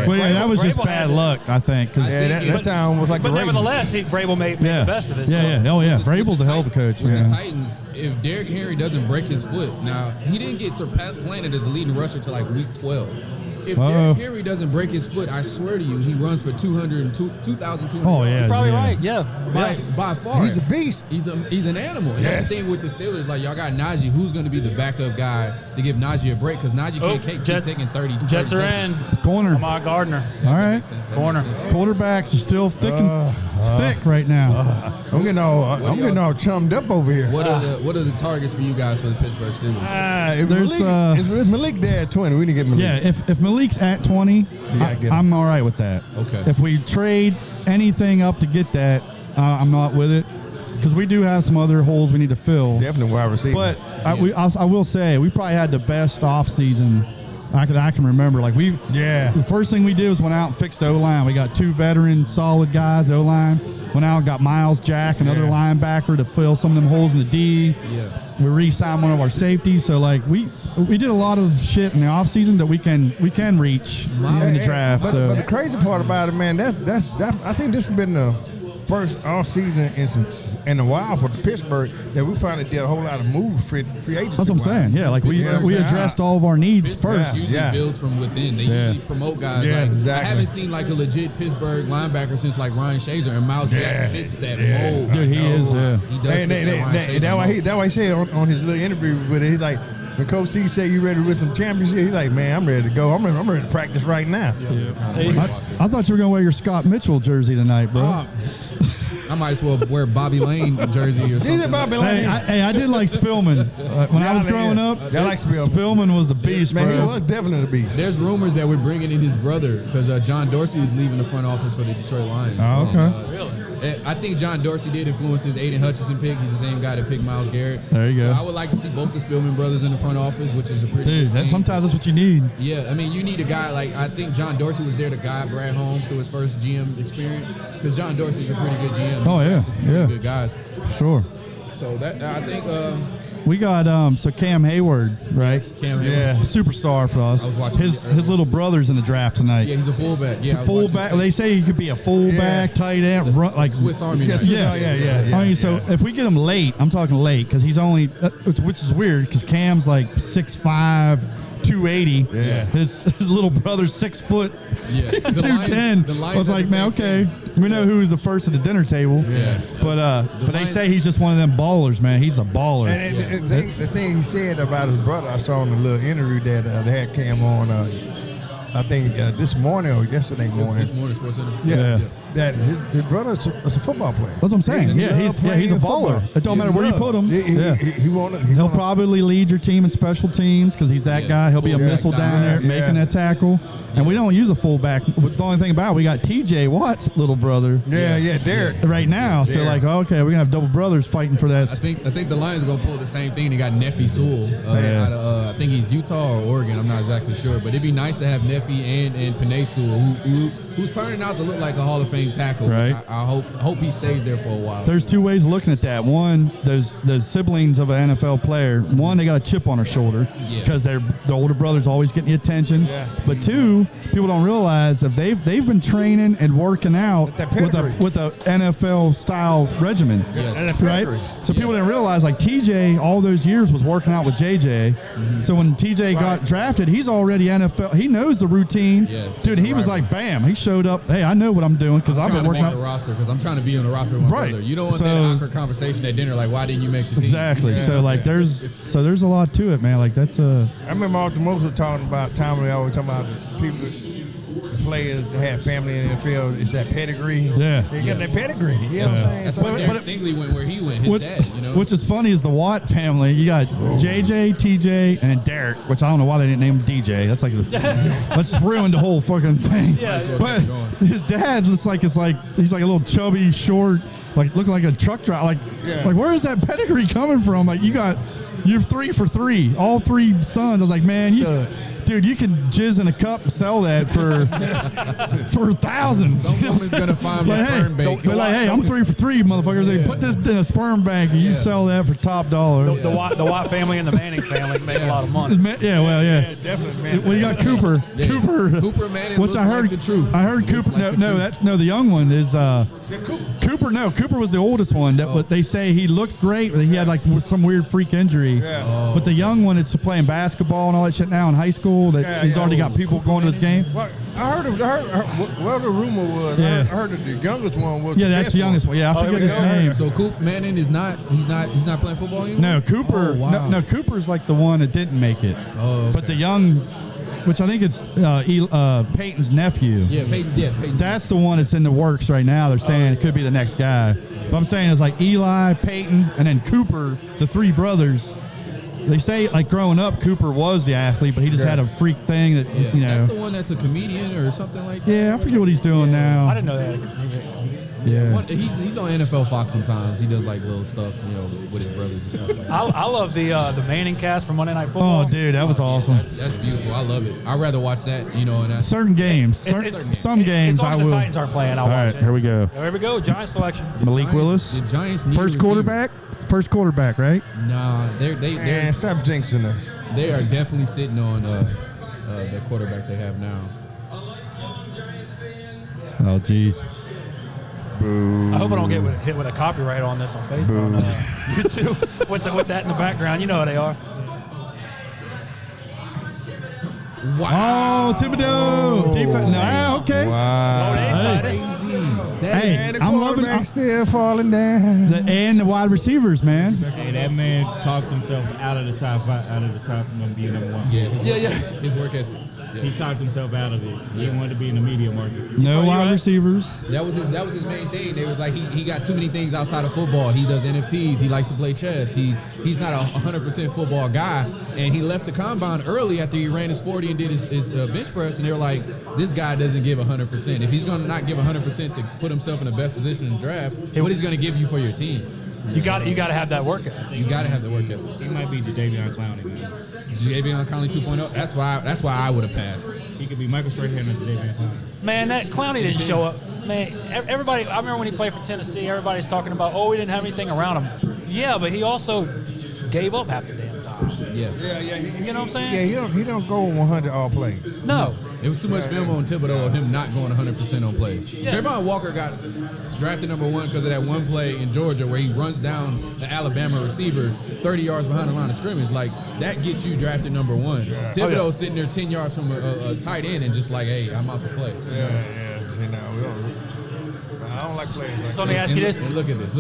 Well, yeah, that was just Vrabel bad had- luck, I think. 'cause- Yeah, that sound was like But the Ravens. nevertheless, Vrabel made the best of it. Yeah, so. Oh, yeah. With Vrabel's the a hell of a coach, with man. the Titans, if Derrick Henry doesn't break his foot, now he didn't get planted as a leading rusher till like week 12. If Derrick Henry doesn't break his foot, I swear to you, he runs for 2,200. Oh, yeah. Probably right. Yeah. By far, He's a beast. He's an animal. And that's the thing with the Steelers. Like, y'all got Najee. Who's going to be the backup guy to give Najee a break? Because Najee can't keep taking 30 Jets are touches. in. Corner. Ahmad Gardner. All right. Makes sense. That Corner. makes sense. Quarterbacks are still thick right now. I'm getting all chummed up over here. What are the targets for you guys for the Pittsburgh Steelers? If There's, if Malik there at 20, we need to get Malik. Yeah, if Malik's at 20, gotta get him. I'm all right with that. Okay. If we trade anything up to get that, I'm not with it because we do have some other holes we need to fill. Definitely wide receiver. But I will say we probably had the best offseason I can remember. Like the first thing we did was went out and fixed O-line. We got 2 veteran solid guys O-line. Went out and got Miles Jack, another linebacker to fill some of them holes in the D. Yeah. We re-signed one of our safeties. So like we did a lot of shit in the offseason that we can reach in the draft. But the crazy part about it, man, that's I think this has been the first off season in a while for the Pittsburgh that we finally did a whole lot of moves free agency. That's what I'm saying. Yeah, like we addressed all of our needs first. Usually builds from within. They usually promote guys. Yeah, like, exactly. I haven't seen like a legit Pittsburgh linebacker since like Ryan Shazier, and Miles Jack fits that mold. Dude, he is. He does fit that Ryan Shazier That why he said on his little interview with it, he's like, when Coach T said you ready to win some championship, he's like, man, I'm ready to go. I'm ready to practice right now. I thought you were gonna wear your Scott Mitchell jersey tonight, bro. I might as well wear Bobby Lane jersey or something. He's a Bobby Lane. I did like Spillman. When I was growing up, I like Spillman. Spillman was the beast, Man, he bro. was definitely the beast. There's rumors that we're bringing in his brother because John Dorsey is leaving the front office for the Detroit Lions. Oh, okay. Really? I think John Dorsey did influence his Aiden Hutchinson pick. He's the same guy that picked Myles Garrett. There you go. So I would like to see both the Spillman brothers in the front office, which is a pretty Dude, good thing. sometimes that's what you need. Yeah, I mean, you need a guy like, I think John Dorsey was there to guide Brad Holmes through his first GM experience because John Dorsey's a pretty good GM. Oh, yeah, Just some pretty yeah. good guys. Sure. So that I think We got so Cam Hayward, right? Cam Hayward. Yeah. Superstar for us. I was watching his it. little brother's in the draft tonight. Yeah, he's a fullback. Yeah, I was Fullback. watching They say he could be a fullback, tight end, the run, like Swiss Army knife. Yeah. Yeah. I mean, so if we get him late, I'm talking late because he's only, which is weird because Cam's like 6'5", 280. Yeah. His little brother's 6 foot, Yeah. The 210. Lions I was have like, the man, same okay, thing. we know who was the first at the dinner table. Yeah. But they Lions- say he's just one of them ballers, man. He's a baller. And the thing he said about his brother, I saw in the little interview that they had Cam on, I think this morning or yesterday morning. This morning, Sports Center. Yeah. That his brother is a football player. That's what I'm saying. He Yeah, loves he's a playing baller. football. It don't matter where you put him. He'll probably lead your team in special teams because he's that Yeah, guy. He'll be a fullback missile down there yeah. making that tackle. And we don't use a fullback. The only thing about it, we got TJ Watt's little brother Yeah, Derek. right now. So Yeah. like, okay, we're gonna have double brothers fighting for that. I think the Lions are gonna pull the same thing. They got Neffy Sewell out of I think he's Utah or Oregon. I'm not exactly sure, but it'd be nice to have Neffy and Penei Sewell, who's turning out to look like a Hall of Fame name tackle. Right. Which I hope he stays there for a while. There's two ways of looking at that. One, those siblings of an NFL player. One, they got a chip on their shoulder Yeah. because the older brother's always getting the attention. Yeah. But two, people don't realize that they've been training and working out With that with a pedigree. NFL style regimen. Yes. And that Right? pedigree. So people Yeah. didn't realize, like, TJ all those years was working out with JJ. So when TJ got drafted, he's already NFL. He knows the routine. Yes. Dude, he was like, bam, he showed up. Hey, I know what I'm doing because I've trying been to working make the out. roster because I'm trying to be on the roster with my Right. brother. You don't want So- that awkward conversation at dinner like, why didn't you make the team? Exactly. So like there's a lot to it, man. Like that's a I remember Arthur Mosley talking about Tommy always talking about the people, the players that have family in the NFL. It's that pedigree. Yeah. They got that pedigree. You know what I'm saying? That's So, why Derek Stingley went where he went. His what, dad, you know. which is funny is the Watt family. You got JJ, TJ, and then Derek, which I don't know why they didn't name him DJ. That's like that's ruined the whole fucking thing. Yeah. But his dad looks like he's like a little chubby, short, like looking like a truck driver. Like where is that pedigree coming from? Like you're 3 for 3, all 3 sons. I was like, man, Studs. dude, you can jizz in a cup and sell that for thousands. Some You know what woman's I'm gonna saying? find my Like, sperm bank. They're like, hey, I'm 3 for 3, motherfuckers. They put this in a sperm bank and you Yeah. sell that for top dollar. The Watt family and the Manning family make a lot of money. Yeah, well, yeah. definitely, man. Well, you got Cooper. Yeah. Cooper Manning Which looks I heard like the truth. I heard He looks Cooper. like the truth. The young one is Yeah, cool. Cooper. No, Cooper was the oldest one. That Oh. what they say he looked great, but he had like some weird freak injury. Yeah. Oh. But the young one, it's playing basketball and all that shit now in high school. That Yeah, he's yeah. already got people going to his game. Well, I heard what the rumor was. Yeah. I heard that the youngest one was. Yeah, the that's best the youngest one. Yeah, I Oh, forget here his we go. name. So Coop Manning is not. He's not playing football anymore. No, Cooper. Oh, wow. No, Cooper's like the one that didn't make it. Oh, okay. But the young, which I think it's Peyton's nephew. Yeah, Peyton. That's the one that's in the works right now. They're saying it could be the next guy. But I'm saying it's like Eli, Peyton, and then Cooper, the 3 brothers. They say like growing up, Cooper was the athlete, but he just Yeah. had a freak thing that Yeah, you that's the know. one that's a comedian or something like that. Yeah, I forget what he's doing now. I didn't know that. Yeah. He's on NFL Fox sometimes. He does like little stuff, you know, with his brothers and stuff like that. I love the Manning cast from Monday Night Football. Oh, dude, that was awesome. That's beautiful. I love it. I'd rather watch that, you know, and that's Certain games, some games As long I as the will. Titans aren't playing, I'll All watch right, it. here we go. So here we go. Giant selection. Malik Willis, The Giants need first a receiver. quarterback. First quarterback, right? Nah, Man, stop jinxing us. they are definitely sitting on the quarterback they have now. Oh, jeez. I hope I don't get hit with a copyright on this on Facebook, on YouTube, with that in the background. You know how they are. Oh, Thibodeau. Defense. No, okay. Wow. Oh, they excited. Hey, And the I'm loving quarterback still falling down. and the wide receivers, man. Hey, that man talked himself out of the top 5, out of the top being number 1. Yeah. His work ethic. He talked himself out of it. He wanted to be in the media market. No you wide right? receivers. That was his main thing. They was like he got too many things outside of football. He does NFTs. He likes to play chess. He's not a 100% football guy. And he left the combine early after he ran his 40 and did his bench press. And they were like, this guy doesn't give 100%. If he's going to not give 100% to put himself in the best position in the draft, what he's going to give you for your team? You got to have that work ethic. You got to have the work ethic. He might be Jadeveon Clowney, man. Jadeveon Clowney 2.0. That's why I would have passed. He could be Michael Strahan or Jadeveon Clowney. Man, that Clowney didn't show up. Man, everybody. I remember when he played for Tennessee. Everybody's talking about, he didn't have anything around him. Yeah, but he also gave up half the damn time. Yeah. Yeah. You know what I'm saying? Yeah, he don't go 100 all plays. No. It was too much film on Thibodeau of him not going 100% on plays. Yeah. Trayvon Walker got drafted number 1 because of that one play in Georgia where he runs down the Alabama receiver 30 yards behind the line of scrimmage. Like, that gets you drafted number 1. Thibodeau's sitting there 10 yards from a tight end and just like, hey, I'm out to play. Yeah. See, now, I don't like plays like So let that. me ask you this. And look at this.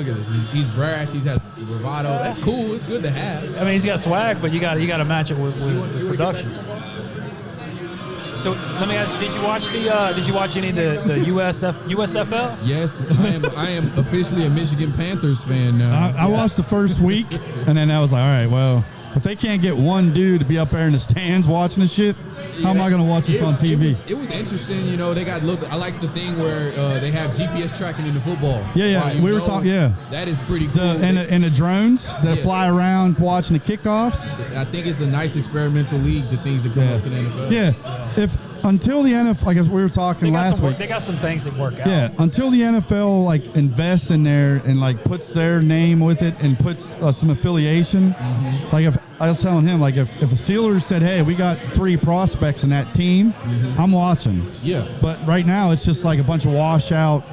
He's brash. He has bravado. That's cool. It's good to have. I mean, he's got swag, but you got to match it with production. So let me ask: Did you watch any of the USFL? Yes, I am officially a Michigan Panthers fan now. I watched the first week, and then I was like, all right, well, if they can't get one dude to be up there in the stands watching the shit, how am I going to watch this on TV? It was interesting, you know. They got I like the thing where they have GPS tracking in the football. Yeah, So you we were know talking. Yeah, that is pretty cool. and the drones that Yeah. fly around watching the kickoffs. I think it's a nice experimental league to things that come Yeah. up to the NFL. Yeah, if until the NFL, like as we were talking last week, they got some things that work out. yeah, until the NFL like invests in there and like puts their name with it and puts some affiliation. Like if I was telling him, like if the Steelers said, "Hey, we got 3 prospects in that team," I'm watching. Yeah. But right now it's just like a bunch of washout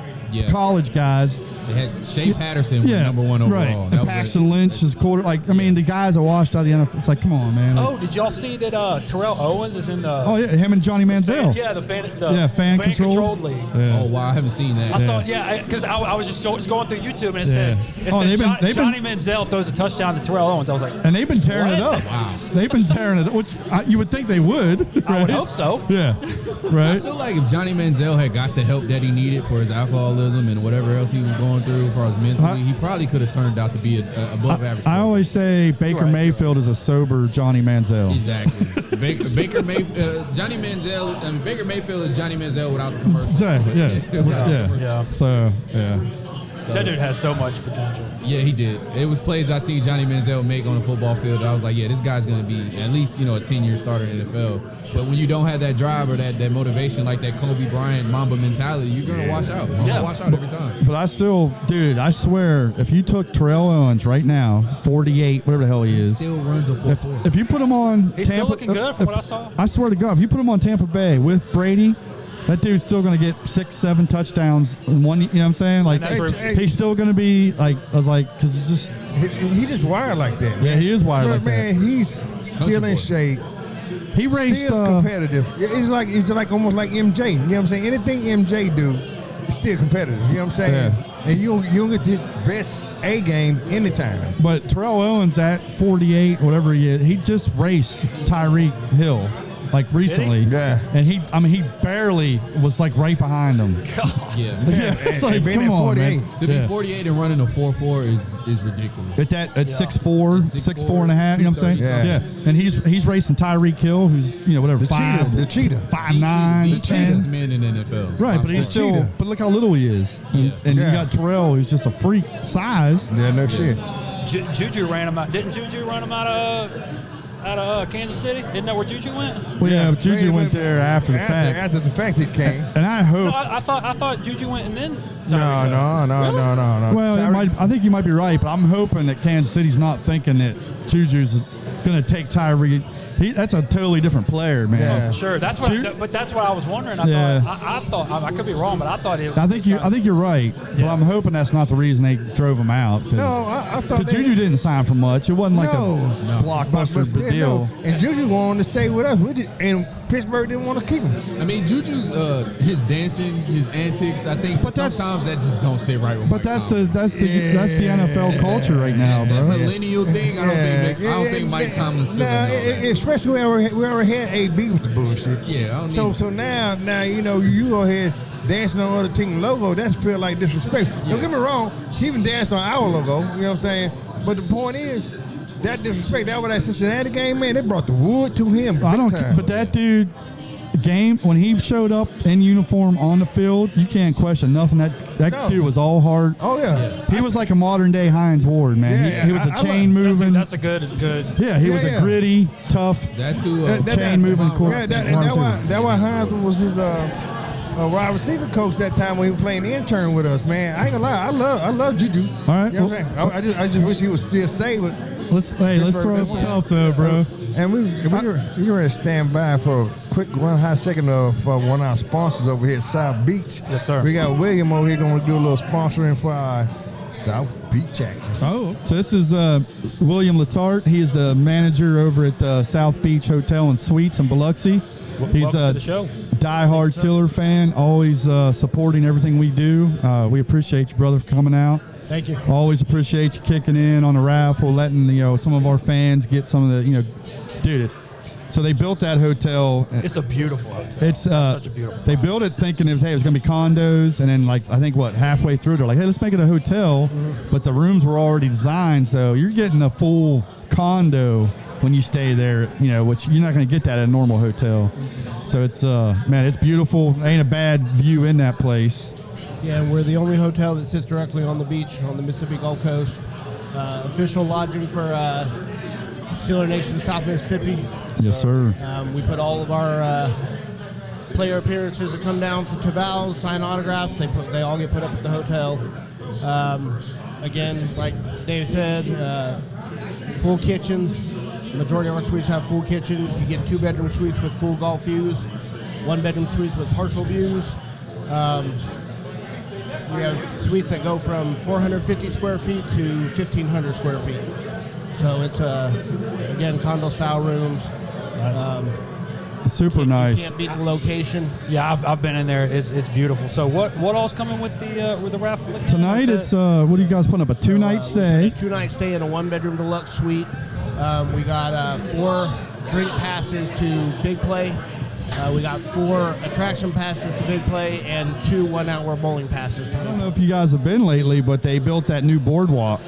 college guys. They had Shea Patterson was number 1 overall. Right. That And was Paxton Lynch is quarter. Like I mean, the guys are washed out of the NFL. It's like, come on, man. Like, Oh, did y'all see that Terrell Owens is in the? oh yeah, him and Johnny Manziel. fan controlled league. Yeah. Oh wow, I haven't seen that. I saw it, because I was just going through YouTube and it said, they've been- Johnny Manziel throws a touchdown to Terrell Owens. I was like, And they've been tearing it What? up. Wow. They've been tearing it up, which you would think they would. Right? I would hope so. Yeah. I Right. feel like if Johnny Manziel had got the help that he needed for his alcoholism and whatever else he was going through as far as mentally, he probably could have turned out to be a above average. I always say Baker Right. Mayfield is a sober Johnny Manziel. Exactly. Baker Mayfield, Johnny Manziel. I mean, Baker Mayfield is Johnny Manziel without the commercial. Exactly. Yeah. Without the Yeah. commercial. Yeah. So yeah. That dude has so much potential. Yeah, he did. It was plays I see Johnny Manziel make on the football field that I was like, yeah, this guy's going to be at least, a 10-year starter in the NFL. But when you don't have that drive or that motivation, like that Kobe Bryant Mamba mentality, you're going to wash out. You're going to wash out every time. But I still, dude, I swear, if you took Terrell Owens right now, 48, whatever the hell he is, Still runs a 4.4. if you put him on He's Tampa, still looking good from what I saw. I swear to God, if you put him on Tampa Bay with Brady, that dude's still going to get 6-7 touchdowns in one. You know what I'm saying? Like And that's where- he's still going to be like, I was like, because it's just, He just wired like that, man. yeah, he is wired Look, like man, he's still boy. in shape, that. He raced. still competitive. It's like almost like MJ. You know what I'm saying? Anything MJ do, is still competitive. You know what I'm saying? Yeah. And you don't get his best A game anytime. But Terrell Owens at 48, whatever he is, he just raced Tyreek Hill like recently. Yeah. And he barely was like right behind him. Yeah. Yeah, it's like, being come at on, man. 48. To be 48 and running a 4.4 is ridiculous. At 6'4", 6'4" and a half, you know what I'm saying? 230 Yeah. And he's racing Tyreek Hill, who's whatever, The cheetah. 5'9", the 10. cheetah's man in the NFL. Right, but he's The still. cheetah. But look how little he is. Yeah. And you Yeah. got Terrell, who's just a freak size. Yeah, no shit. Juju ran him out. Didn't Juju run him out of Kansas City? Isn't that where Juju went? Well, yeah, but Juju Wait, went there after the fact. After the fact, it came. And I No, hope. I thought Juju went and then. No. Well, I think you might be right, but I'm hoping that Kansas City's not thinking that Juju's going to take Tyreek. That's a totally different player, man. Yeah. For sure. That's what. Ju- But that's what I was wondering. Yeah. I thought I could be wrong, but I thought it. I think you're right, but Yeah. I'm hoping that's not the reason they drove him out. No, I thought Because Juju didn't sign for much. It wasn't like No. a blockbuster deal. And Juju wanted to stay with us. And Pittsburgh didn't want to keep him. I mean, Juju's his dancing, his antics. I think But that's- sometimes that just don't sit right with. But Mike that's Tomlin. the NFL culture right now, That bro. millennial thing. I don't think Mike Tomlin's feeling that. Especially we already had AB with the bullshit. Yeah, I don't So need- so now you go ahead dancing on other team logo. That's feel like disrespect. Yeah. Don't get me wrong. He even danced on our logo. You know what I'm saying? But the point is, that disrespect. That was that Cincinnati game, man. They brought the wood to him. I big don't. time. But that dude, when he showed up in uniform on the field, you can't question nothing. That No. dude was all hard. Oh yeah. He was like a modern day Hines Ward, man. Yeah, he was a I chain moving. That's a good. Yeah, he was Yeah. a gritty, tough. That's who. chain moving Yeah, court. that why Hines was his wide receiver coach that time when he was playing intern with us, man. I ain't gonna lie, I love Juju. All right, You know what I'm saying? I just wish he was still safe. But Let's throw it tough though, bro. And we ready to stand by for a quick 1 hot second for one of our sponsors over here at South Beach. Yes, sir. We got William over here going to do a little sponsoring for our South Beach action. Oh, so this is William Letarte. He is the manager over at South Beach Hotel and Suites in Biloxi. He's Welcome to a the show. diehard Steeler fan, always supporting everything we do. We appreciate you, brother, for coming out. Thank you. Always appreciate you kicking in on the raffle, letting some of our fans get some of the dude. So they built that hotel. It's a beautiful hotel. It's such a beautiful. They built it thinking it was going to be condos, and then I think halfway through they're like, hey, let's make it a hotel. But the rooms were already designed, so you're getting a full condo when you stay there. Which you're not going to get that at a normal hotel. So it's man, it's beautiful. Ain't a bad view in that place. Yeah, and we're the only hotel that sits directly on the beach on the Mississippi Gulf Coast. Official lodging for Steeler Nation South Mississippi. Yes, sir. We put all of our player appearances that come down to Val, sign autographs. They all get put up at the hotel. Again, like Dave said, full kitchens. The majority of our suites have full kitchens. You get 2-bedroom suites with full golf views, 1-bedroom suites with partial views. We have suites that go from 450 square feet to 1,500 square feet. So it's, again, condo-style rooms. Super nice. Can't beat the location. Yeah, I've been in there. It's beautiful. So what all's coming with the raffle? Tonight it's what are you guys putting up? A 2-night stay? A 2-night stay in a 1-bedroom deluxe suite. We got 4 drink passes to Big Play. We got 4 attraction passes to Big Play and 2 1-hour bowling passes to I Big don't Play. know if you guys have been lately, but they built that new boardwalk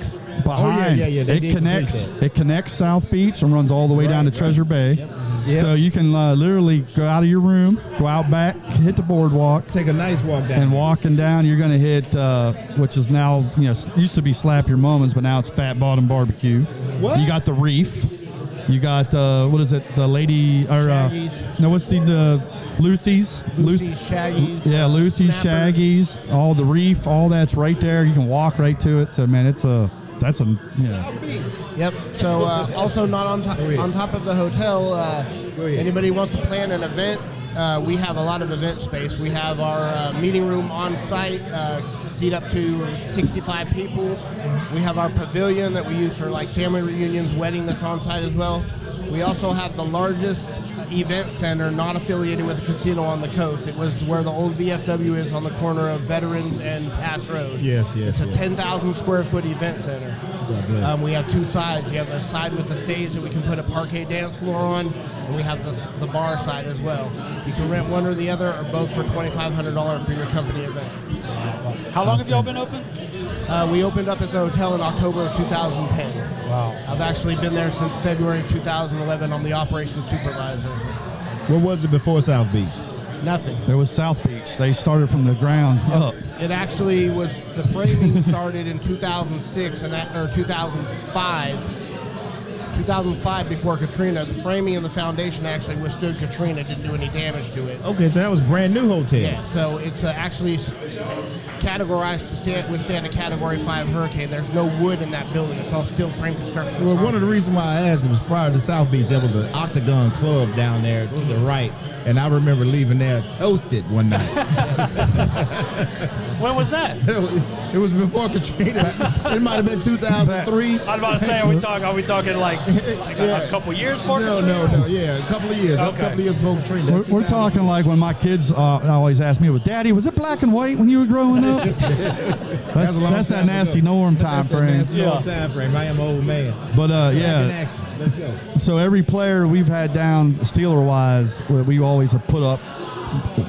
behind. yeah. They It did connects. complete that. It connects South Beach and runs all the way down to Treasure Bay. Yep. So you can literally go out of your room, go out back, hit the boardwalk, Take a nice walk down. and walking down, you're going to hit, which is now, used to be Slap Your Mamas, but now it's Fat Bottom Barbecue. What? You got the Reef. You got, what is it, the lady, or, Shaggy's. no, what's the Lucy's, Shaggy's. Yeah, Lucy's, Snappers. Shaggy's, all the Reef, all that's right there. You can walk right to it. So, man, that's a, yeah. Yep. So also not on top of the hotel. Anybody wants to plan an event? We have a lot of event space. We have our meeting room on site, seat up to 65 people. We have our pavilion that we use for like family reunions, wedding that's on site as well. We also have the largest event center not affiliated with a casino on the coast. It was where the old VFW is on the corner of Veterans and Pass Road. Yes. It's a 10,000 square foot event center. God bless. We have 2 sides. You have a side with a stage that we can put a parquet dance floor on, and we have the bar side as well. You can rent one or the other, or both for $2,500 for your company event. How long have y'all been open? We opened up at the hotel in October of 2010. Wow. I've actually been there since February of 2011. I'm the operations supervisor. What was it before South Beach? Nothing. There was South Beach. They started from the ground up. It actually was, the framing started in 2006 or 2005. 2005 before Katrina. The framing and the foundation actually withstood Katrina, didn't do any damage to it. Okay, so that was brand new hotel. Yeah, so it's actually categorized to withstand a Category 5 hurricane. There's no wood in that building. It's all steel frame construction. Well, one of the reasons why I asked it was prior to South Beach, there was an Octagon Club down there to the right, and I remember leaving there toasted one night. When was that? It was before Katrina. It might have been 2003. I was about to say, are we talking like a couple years before No, Katrina? yeah, a couple of years. That was a Okay. couple of years before Katrina. That's We're 2000. talking like when my kids always ask me, Daddy, was it black and white when you were growing up? That's a long that's that time nasty ago. norm time That's that frame. nasty norm time frame. I am an old man. But Back in yeah, action. Let's go. so every player we've had down Steeler-wise, we always have put up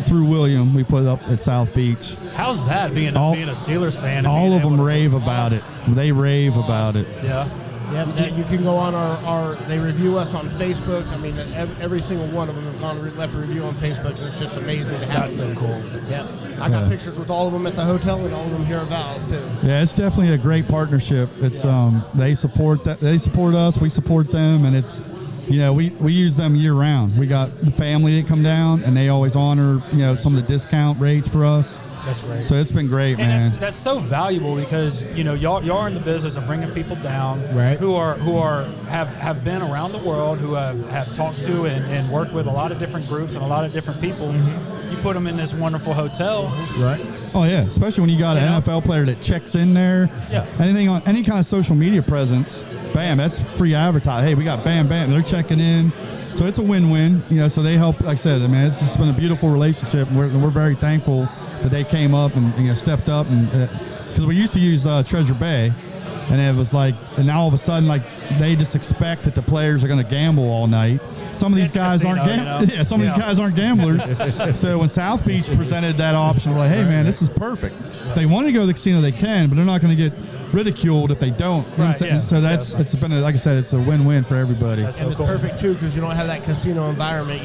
through William. We put up at South Beach. How's that being a Steelers fan? and All being of them able to rave just- about it. They rave about it. Yeah. Yep, you can go on they review us on Facebook. I mean, every single one of them have gone and left a review on Facebook, and it's just amazing to have. That's so cool. Yep. I got Yeah. pictures with all of them at the hotel and all of them here at Val's, too. Yeah, it's definitely a great partnership. It's they support us, we support them, and it's we use them year round. We got the family that come down, and they always honor some of the discount rates for us. That's great. So it's been great, And man. that's so valuable because y'all are in the business of bringing people down Right. who have been around the world, who have talked to and worked with a lot of different groups and a lot of different people. You put them in this wonderful hotel. Right. Oh yeah, especially when you got an NFL player that checks in there. Yeah. Anything on any kind of social media presence, bam, that's free advertising. Hey, we got bam, they're checking in. So it's a win-win. So they help. Like I said, it's been a beautiful relationship. And we're very thankful that they came up and stepped up, and because we used to use Treasure Bay, and it was like, and now all of a sudden like they just expect that the players are going to gamble all night. Some of these It's a guys aren't casino, yeah, some of these guys aren't gamblers. So when South Beach presented that option, we're like, hey man, this is perfect. If they want to go to the casino, they can, but they're not going to get ridiculed if they don't. You know what I'm Right, saying? yeah. So it's been like I said, it's a win-win for everybody. That's so And it's cool. perfect, too, because you don't have that casino environment.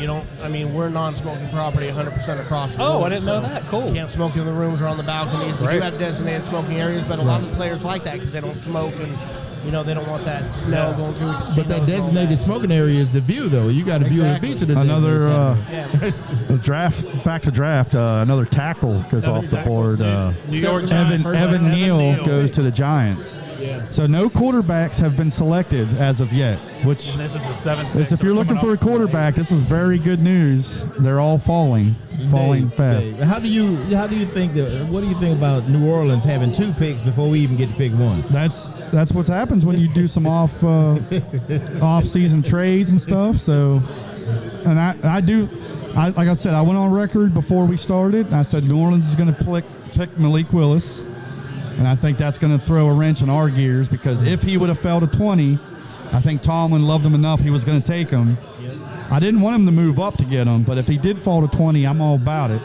We're non-smoking property 100% across the Oh, board, I didn't know so that. Cool. You can't smoke in the rooms or on the balconies. We Right. do have designated smoking areas, but a lot of the players like that because they don't smoke and You know, they don't want that smell going through the casinos. But that and all designated that. smoking area is the view, though. You got to view Exactly. the beach of the Another Yeah. back to draft. Another tackle goes Another off the tackle. board. New York Evan, Giants. Evan Neal goes to the Giants. Yeah. So no quarterbacks have been selected as of yet, which And this is the 7th. is, pick, if so you're we're looking coming for a off- quarterback, this is very good news. They're all falling fast. Dave, how do you think what do you think about New Orleans having 2 picks before we even get to pick 1? That's what happens when you do some off season trades and stuff. So, and like I said, I went on record before we started. And I said New Orleans is going to pick Malik Willis, and I think that's going to throw a wrench in our gears because if he would have fell to 20, I think Tomlin loved him enough. He was going to take him. I didn't want him to move up to get him, but if he did fall to 20, I'm all about it.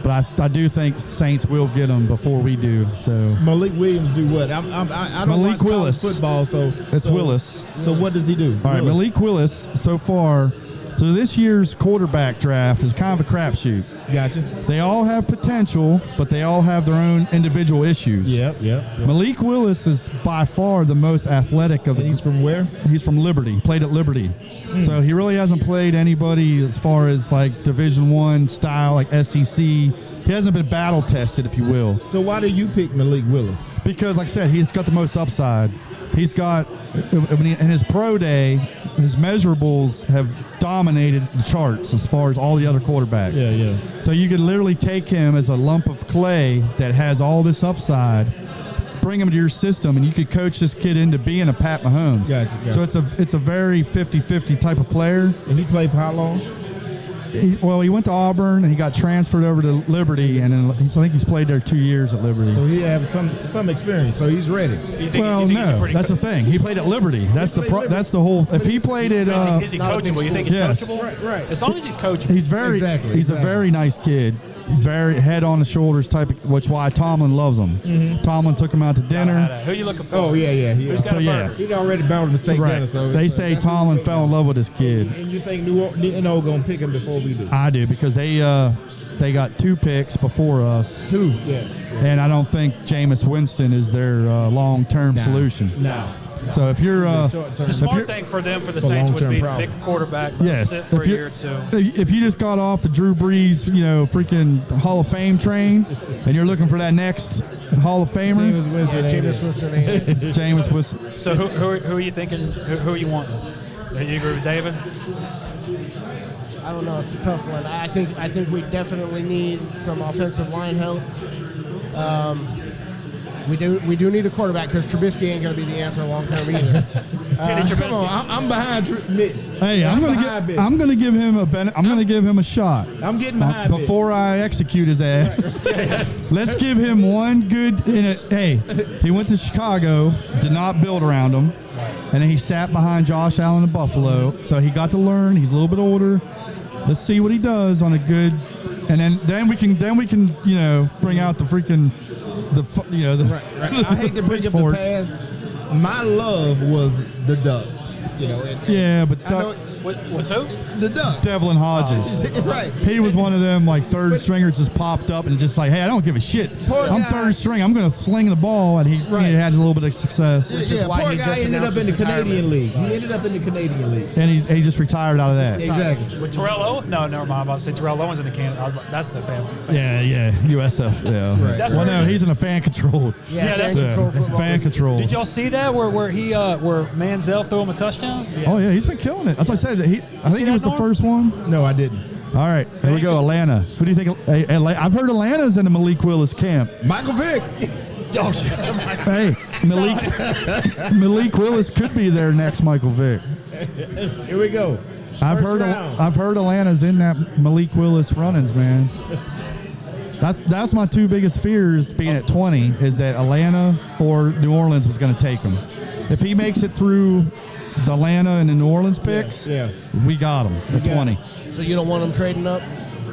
But I do think Saints will get him before we do. So Malik Williams do what? I don't Malik watch college Willis. football, so It's Willis. So what does he do? All right, Willis. Malik Willis so far. So this year's quarterback draft is kind of a crapshoot. Gotcha. They all have potential, but they all have their own individual issues. Yep. Malik Willis is by far the most athletic of the. And he's from where? He's from Liberty. Played at Liberty. So he really hasn't played anybody as far as like Division I style, like SEC. He hasn't been battle tested, if you will. So why do you pick Malik Willis? Because, like I said, he's got the most upside. He's got, in his pro day, his measurables have dominated the charts as far as all the other quarterbacks. Yeah. So you could literally take him as a lump of clay that has all this upside, bring him to your system, and you could coach this kid into being a Pat Mahomes. Gotcha. So it's a very 50-50 type of player. And he played for how long? He went to Auburn, and he got transferred over to Liberty, and then I think he's played there 2 years at Liberty. So he have some experience. So he's ready. You think- Well, you think he's a no, pretty that's the thing. He played at Liberty. That's the played Liberty. that's the whole. If he played at, Is he Not a big coachable? You think he's Yes. coachable? Right. As long as he's coachable. he's very Exactly, he's exactly. a very nice kid, very head on the shoulders type, which why Tomlin loves him. Mm-hmm. Tomlin took him out to dinner. Who are you looking for? Oh yeah. He, Who's got So, a yeah. burner? he already bound a mistake Right. dinner. So They so say that's who Tomlin you fell in love with his kid. And you think New Orleans gonna pick him before we do? I do because they got 2 picks before us, 2. Yeah. and I don't think Jameis Winston is their long-term solution. No. So if you're The smart thing for them, for the For Saints, would long-term be to problem. pick a quarterback, let him yes, sit for a if you- year or two. If you just got off the Drew Brees, freaking Hall of Fame train, and you're looking for that next Hall of Famer, James Winston. ain't Jameis it? Winston ain't it. Jameis was. So who are you thinking? Who are you wanting? Do you agree with David? I don't know. It's a tough one. I think we definitely need some offensive line help. We do need a quarterback because Trubisky ain't going to be the answer long term either. Teddy Come Trubisky. on, I'm behind Mitch. Hey, I'm gonna give him a shot. I'm getting behind Mitch. Before I execute his ass. Let's give him one good. Hey, he went to Chicago, did not build around him, and then he sat behind Josh Allen in Buffalo. So he got to learn. He's a little bit older. Let's see what he does on a good, and then we can bring out the freaking Right. I hate to bring up the pitchforks. past. My love was the Duck. And Yeah, but I know Was who? the Duck. Devlin Hodges. Right. He was one of them like third stringers just popped up and just like, hey, I don't give a shit. Poor I'm guy. third string. I'm gonna sling the ball, and he Right. had a little bit of success, Yeah, why poor he guy just ended up announced in the his Canadian League. He ended up in the Canadian League. and he just retired out of that. Exactly. With Terrell Owens? No, never mind. I'm about to say Terrell Owens in the can. That's the fan. Yeah, USF. Yeah. Right. That's Well, where no, he's in a fan controlled. Yeah, that's- fan control football. Fan control. Did y'all see that where where Manziel threw him a touchdown? Oh yeah, he's been killing it. As I said, I think see he that, was the Norm? first one. No, I didn't. All right, here we go. Atlanta. Who do you think? I've heard Atlanta's in the Malik Willis camp. Michael Vick. Oh, shit. Hey, Malik Willis could be their next Michael Vick. Here we go. I've First round. heard Atlanta's in that Malik Willis run-ins, man. That's my 2 biggest fears being at 20 is that Atlanta or New Orleans was going to take him. If he makes it through the Atlanta and the New Orleans picks, Yeah. we got him at got 20. So you don't want him trading up?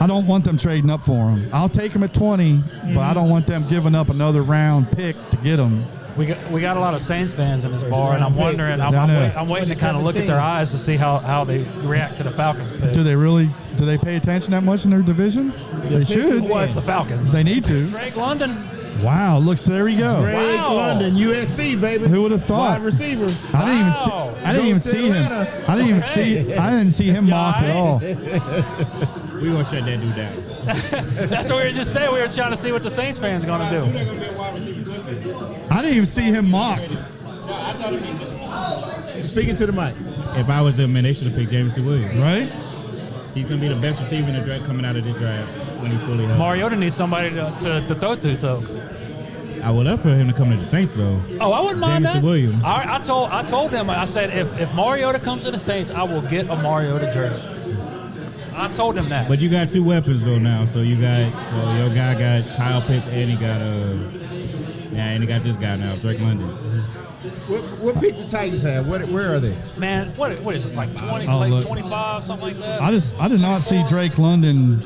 I don't want them trading up for him. I'll take him at 20, but I don't want them giving up another round pick to get him. We got a lot of Saints fans in this bar, and I'm wondering. I know. I'm waiting to kind of look at their eyes to see how they react to the Falcons pick. Do they pay attention that much in their division? They should. Well, it's the Falcons. They need to. Drake London. Wow, looks there you go. Drake Wow. London, USC, baby. Who would have thought? Wide receiver. I didn't even see. Wow. I didn't even Goes to see him. Atlanta. I didn't even see. I didn't see him mocked at all. We gonna shut that dude down. That's what we were just saying. We were trying to see what the Saints fans are going to do. gonna be a wide receiver too. I didn't even see him mocked. Speaking to the mic. If I was them, man, they should have picked Jameson Williams. Right? He's gonna be the best receiver in the draft coming out of this draft when he's fully healthy. Mariota needs somebody to throw to. So. I would love for him to come to the Saints though. Oh, I wouldn't mind Jameson that. Williams. I told them. I said if Mariota comes to the Saints, I will get a Mariota jersey. I told them that. But you got two weapons though now. So you got your guy got Kyle Pitts and he got and he got this guy now, Drake London. What pick the Titans have? Where are they? Man, what is it, like 20, Oh, like look. 25, something like that? I did not see Drake London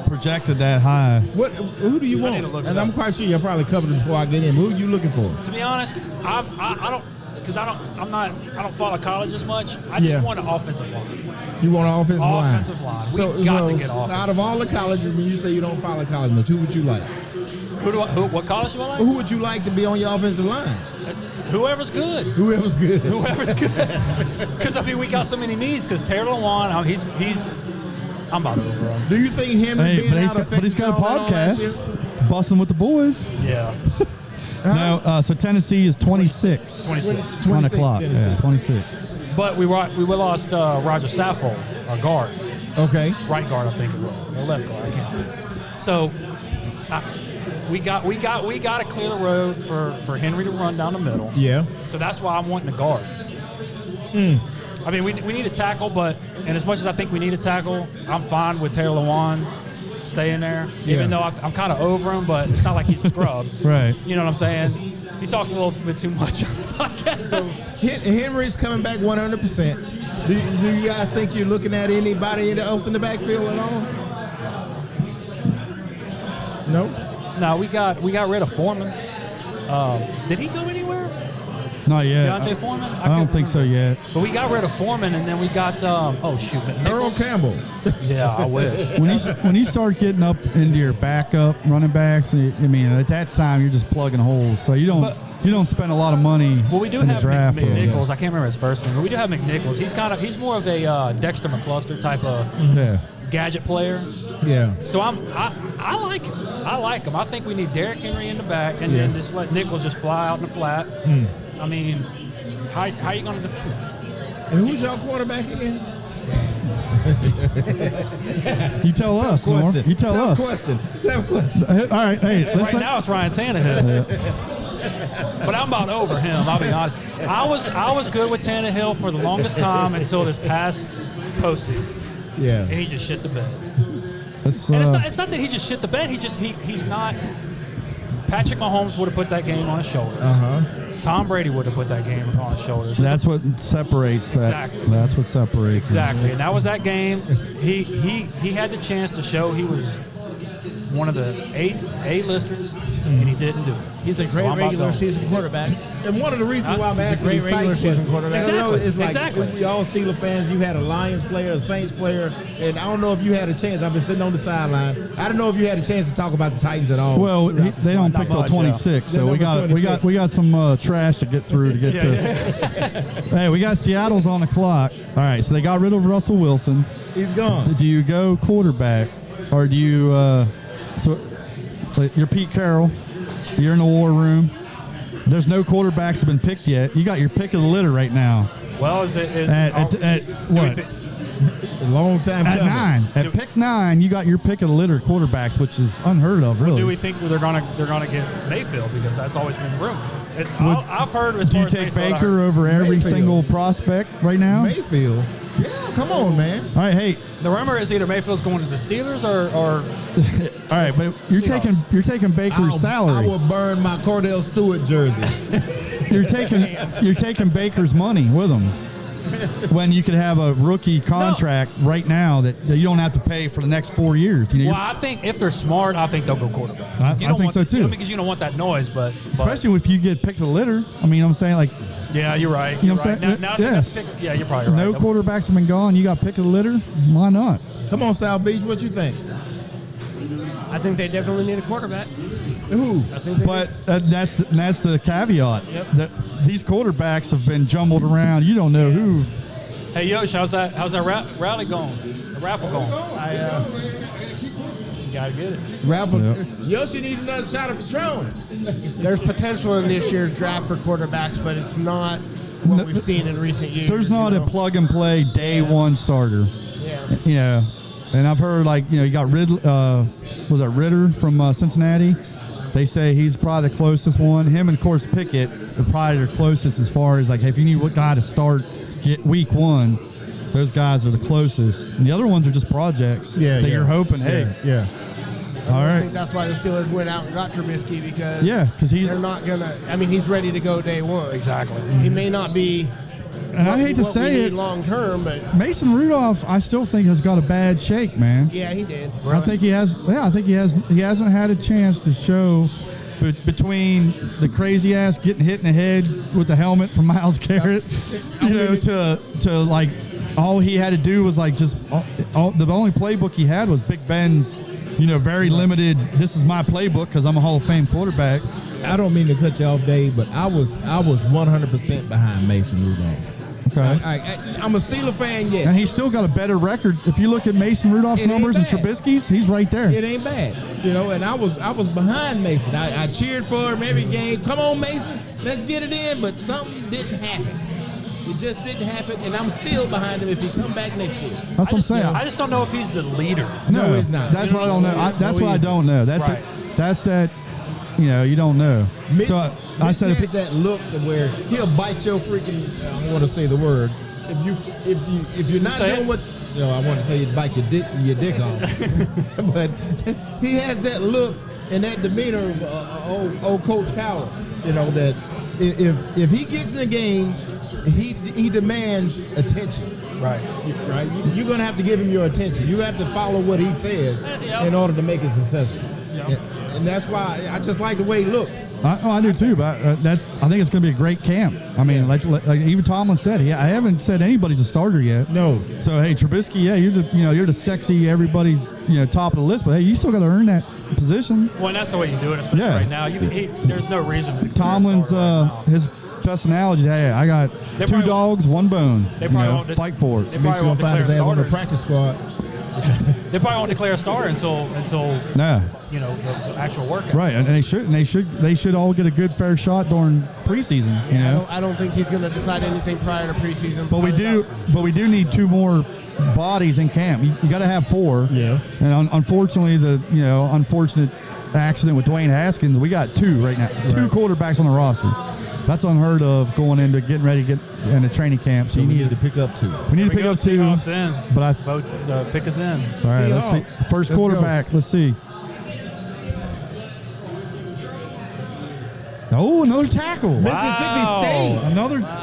projected that high. Who do you I need want? to look it And up. I'm quite sure you're probably covered it before I get in. Who are you looking for? To be honest, I don't, because I don't follow college as much. I just Yeah. want an offensive line. You want an offensive line? Offensive line. We got to get offensive. Out of all the colleges, and you say you don't follow college much, who would you like? What college do I like? Who would you like to be on your offensive line? Whoever's good. Whoever's good. Whoever's good. Because I mean, we got so many needs. Because Taylor Lewan, I'm about over him. Do you think Henry Hey, being out but he's got a podcast. Busting with the boys. Yeah, No, so Tennessee is 26. 26. 1 o'clock. Tennessee. Yeah, 26. But we lost Roger Saffold, our guard, Okay. right guard, I think it was, or left guard, I can't remember. So we got to clear the road for Henry to run down the middle. Yeah. So that's why I'm wanting a guard. I mean, we need a tackle, and as much as I think we need a tackle, I'm fine with Taylor Lewan staying there, even though I'm kind of over him, but it's not like he's a scrub. Right. You know what I'm saying? He talks a little bit too much on the podcast. So Henry's coming back 100%. Do you guys think you're looking at anybody else in the backfield at all? No. no, we got rid of Foreman. Did he go anywhere? Not yet. Deontay Foreman? I don't can't think so remember. yet. But we got rid of Foreman, and then we got Earl McNichols. Campbell. Yeah, I wish. When you start getting up into your backup running backs, I mean, at that time you're just plugging holes. So you don't spend a lot of money Well, we do in the have draft. McNichols. I can't remember his first name, but we do have McNichols. He's more of a Dexter McCluster type of Yeah. gadget player. Yeah. So I like him. I like him. I think we need Derrick Henry in the back, and then just let Nichols just fly out in the flat. I mean, how you going to defend that? And who's your quarterback again? You tell us, Norm. You tell Tough us. question. Tough question. All right, hey, Right now it's Ryan Tannehill. But I'm about over him, I'll be honest. I was good with Tannehill for the longest time until this past postseason, Yeah. and he just shit the bed. Let's, And it's not that he just shit the bed. He's not. Patrick Mahomes would have put that game on his shoulders. Tom Brady would have put that game on his shoulders. that's what separates that. Exactly. That's what separates. Exactly, and that was that game. He had the chance to show he was one of the A-listers, and he didn't do it. He's a So great I'm about regular done. season quarterback. And one of the reasons why I'm He's a asking great these tight regular season questions, quarterback. you know, Exactly. it's like Exactly. we all Steeler fans. You had a Lions player, a Saints player, and I don't know if you had a chance. I've been sitting on the sideline. I don't know if you had a chance to talk about the Titans at all. Well, they don't Not pick till much, 26, yeah. so we They're number got some trash to get through to get to. Hey, we got Seattle's on the clock. All right, so they got rid of Russell Wilson. He's gone. Do you go quarterback, or do you? So you're Pete Carroll. You're in the war room. There's no quarterbacks have been picked yet. You got your pick of the litter right now. Well, is At what? A long time At coming. 9. At pick 9, you got your pick of the litter quarterbacks, which is unheard of, really. do we think they're gonna get Mayfield, because that's always been the rumor? I've heard as Do far you as take Mayfield, I Baker heard- over every Mayfield. single prospect right now? Mayfield. Yeah, come on, man. All right, hey, The rumor is either Mayfield's going to the Steelers or all right, but you're Seahawks. taking Baker's I salary. will burn my Cordell Stewart jersey. You're taking Baker's money with him. When you could have a rookie contract right now that you don't have to pay for the next 4 years. You know, well, I think if they're smart, I think they'll go quarterback. I You don't think want so, the- too. You know, because you don't want that noise, but especially if you get picked of the litter. I mean, I'm saying, like, yeah, you're right. You know You're what I'm right. saying? Now, Yes. yeah, you're probably right. no quarterbacks have been gone. You got pick of the litter. Why not? Come on, South Beach. What you think? I think they definitely need a quarterback. Who? I think they But that's the caveat. Yep. That these quarterbacks have been jumbled around. You don't know who. Hey, Yosh, how's that rally going? The raffle going? You gotta get it. Raffle. Yeah. Yoshi needs another shot of Patron. There's potential in this year's draft for quarterbacks, but it's not what we've seen in recent years. There's not you a know? plug and play day one starter. Yeah. You know, and I've heard you got was it Ritter from Cincinnati? They say he's probably the closest one. Him and of course Pickett are probably the closest as far as if you need a guy to start get week one. Those guys are the closest, and the other ones are just projects that you're hoping. Hey, Yeah. all I right, think that's why the Steelers went out and got Trubisky because because he's. they're not gonna. I mean, he's ready to go day one. Exactly. He may not be. And I hate to say it, long term, but Mason Rudolph, I still think has got a bad shake, man. yeah, he did. I think he has. Yeah, I think he has. He hasn't had a chance to show between the crazy ass getting hit in the head with the helmet from Myles Garrett, to all he had to do was the only playbook he had was Big Ben's. Very limited. This is my playbook because I'm a Hall of Fame quarterback. I don't mean to cut you off, Dave, but I was 100% behind Mason Rudolph. Okay. I'm a Steeler fan, And he's still got a better record. If you look at Mason Rudolph's It ain't numbers and bad. Trubisky's, he's right there. It ain't bad, and I was behind Mason. I cheered for him every game. Come on, Mason, let's get it in. But something didn't happen. It just didn't happen, and I'm still behind him if he come back next year. That's what I'm saying. I just don't know if he's the leader. No, he's not. That's what I don't know. That's No, what I he's don't know. That's Right. that's that. You don't know. Mitch, So I Mitch said has if that look where he'll bite your freaking. I don't want to say the word. If you're not Say doing it. what I want to say, you'd bite your dick off. But he has that look and that demeanor of old Coach Cowher. That if he gets in the game, he demands attention. Right. Right, you're gonna have to give him your attention. You have to follow what he says in order to make it successful. Yep. And that's why I just like the way he looked. I do too, but I think it's going to be a great camp. I mean, like even Tomlin said, I haven't said anybody's a starter yet. No. So hey, Trubisky, you're the sexy, everybody's top of the list, but hey, you still got to earn that position. Well, and that's the way you do it, especially Yeah. right now. There's no reason to declare a Tomlin's starter right now. his personality is, hey, I got They two probably dogs, one bone. They probably won't fight for it. They Makes probably you won't gonna find declare his a ass on the starter. practice squad. They probably won't declare a starter until Yeah. the actual workout. Right, and they should all get a good fair shot during preseason. I don't think he's going to decide anything prior to preseason. But we do need two more bodies in camp. You got to have four. Yeah. And unfortunately, the unfortunate accident with Dwayne Haskins, we got two right now. Two quarterbacks on the roster. That's unheard of going into getting ready to get in a training camp. So So you we need need to pick up two. we need to We pick go up two. Seahawks in. But I Vote, pick us in. all right. Let's see. Seahawks. First Let's quarterback. Let's see. Oh, another tackle. Mississippi State. Another.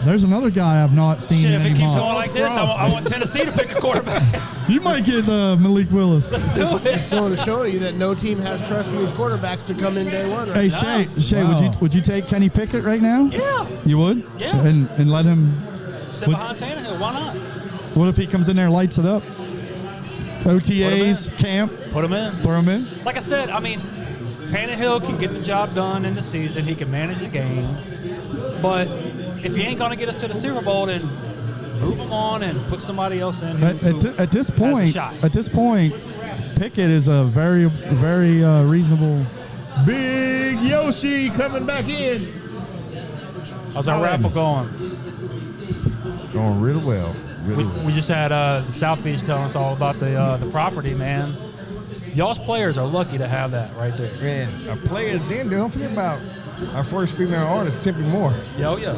There's another guy I've not seen. Shit, in if it any keeps mocks. going like this, I want Tennessee to pick a quarterback. You might get Malik Willis. Do it. It's going to show you that no team has trust in these quarterbacks to come in day one. Hey Right? Shay, Wow. would you take Kenny Pickett right now? Yeah. You would? Yeah. And let him. Sit Would- behind Tannehill. Why not? What if he comes in there and lights it up? OTAs, in. camp, Put him in. throw him in. Like I said, Tannehill can get the job done in the season. He can manage the game. But if he ain't going to get us to the Super Bowl, then move him on and put somebody else in. At this has a point, shot. Pickett is a very, very reasonable. Big Yoshi coming back in. How's our raffle going? Going really well. We just had the South Beach telling us all about the property, man. Y'all's players are lucky to have that right there. Man, our players then don't forget about our first female artist, Tempe Moore. Yo, yeah.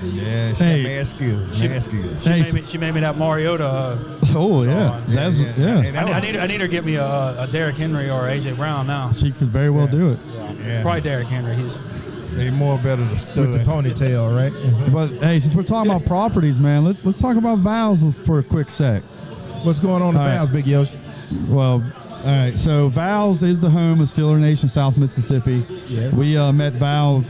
Yeah, she Hey. got mad skills. She- Mad skills. She, Hey, made me, she made me that Mariota. Oh yeah, on. that's And that I need her to get me a Derrick Henry or a AJ Brown now. She could very well do it. Yeah. Probably Derrick Henry. He's They more better than With the stud. ponytail, right? But hey, since we're talking about properties, man, let's talk about Val's for a quick sec. What's going on in All right. Val's, Big Yoshi? Well, all right. So Val's is the home of Steeler Nation South Mississippi. Yeah. We met Val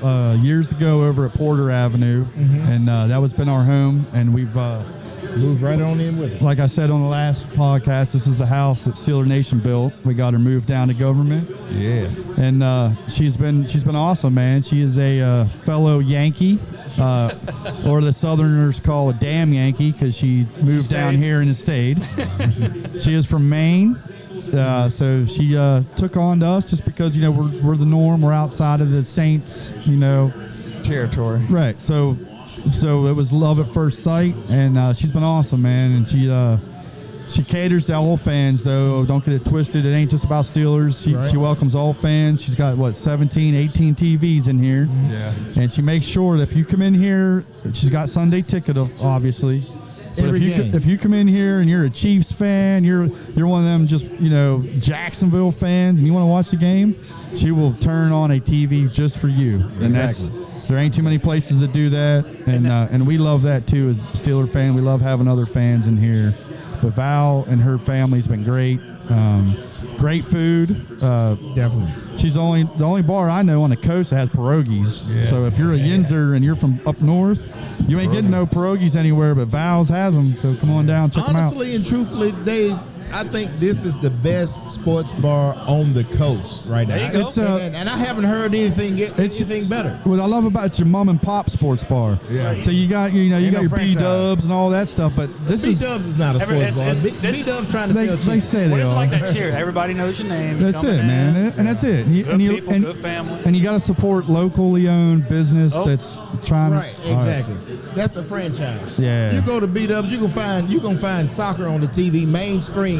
years ago over at Porter Avenue, and that was been our home. And we've Move right on in with it. Like I said on the last podcast, this is the house that Steeler Nation built. We got her moved down to government. Yeah. And she's been awesome, man. She is a fellow Yankee, or the Southerners call a damn Yankee because she moved down here and has stayed. She is from Maine, so she took on to us just because we're the norm. We're outside of the Saints, Territory. right. So it was love at first sight, and she's been awesome, man. And she caters to all fans, though. Don't get it twisted. It ain't just about Steelers. She welcomes all fans. She's got, 17, 18 TVs in here. Yeah. And she makes sure that if you come in here, she's got Sunday ticket, obviously. But Every game. if you come in here and you're a Chiefs fan, you're one of them just, Jacksonville fans, and you want to watch the game, she will turn on a TV just for you. And there ain't too many places that do that. And we love that, too, as a Steeler fan. We love having other fans in here. But Val and her family's been great. Great food. Definitely. She's the only bar I know on the coast that has pierogies. Yeah. So if you're a Yinzer and you're from up north, you ain't getting no pierogies anywhere, but Val's has them. So come on down, check them out. Honestly and truthfully, Dave, I think this is the best sports bar on the coast right now. There you go. It's And I haven't heard anything better. What I love about it's your mom and pop sports bar. Yeah. So you got you got no your franchise. B-dubs and all that stuff, but this is B-Dubs is not a sports bar. B-Dubs trying to they sell cheap. say What they is it are. like that cheer? Everybody knows your name. That's You're it, coming man, in. and that's it. Good people, good family. And you got to support locally owned business that's trying Right, to. all right. exactly. That's a franchise. Yeah. You go to B-Dubs, you gonna find soccer on the TV main screen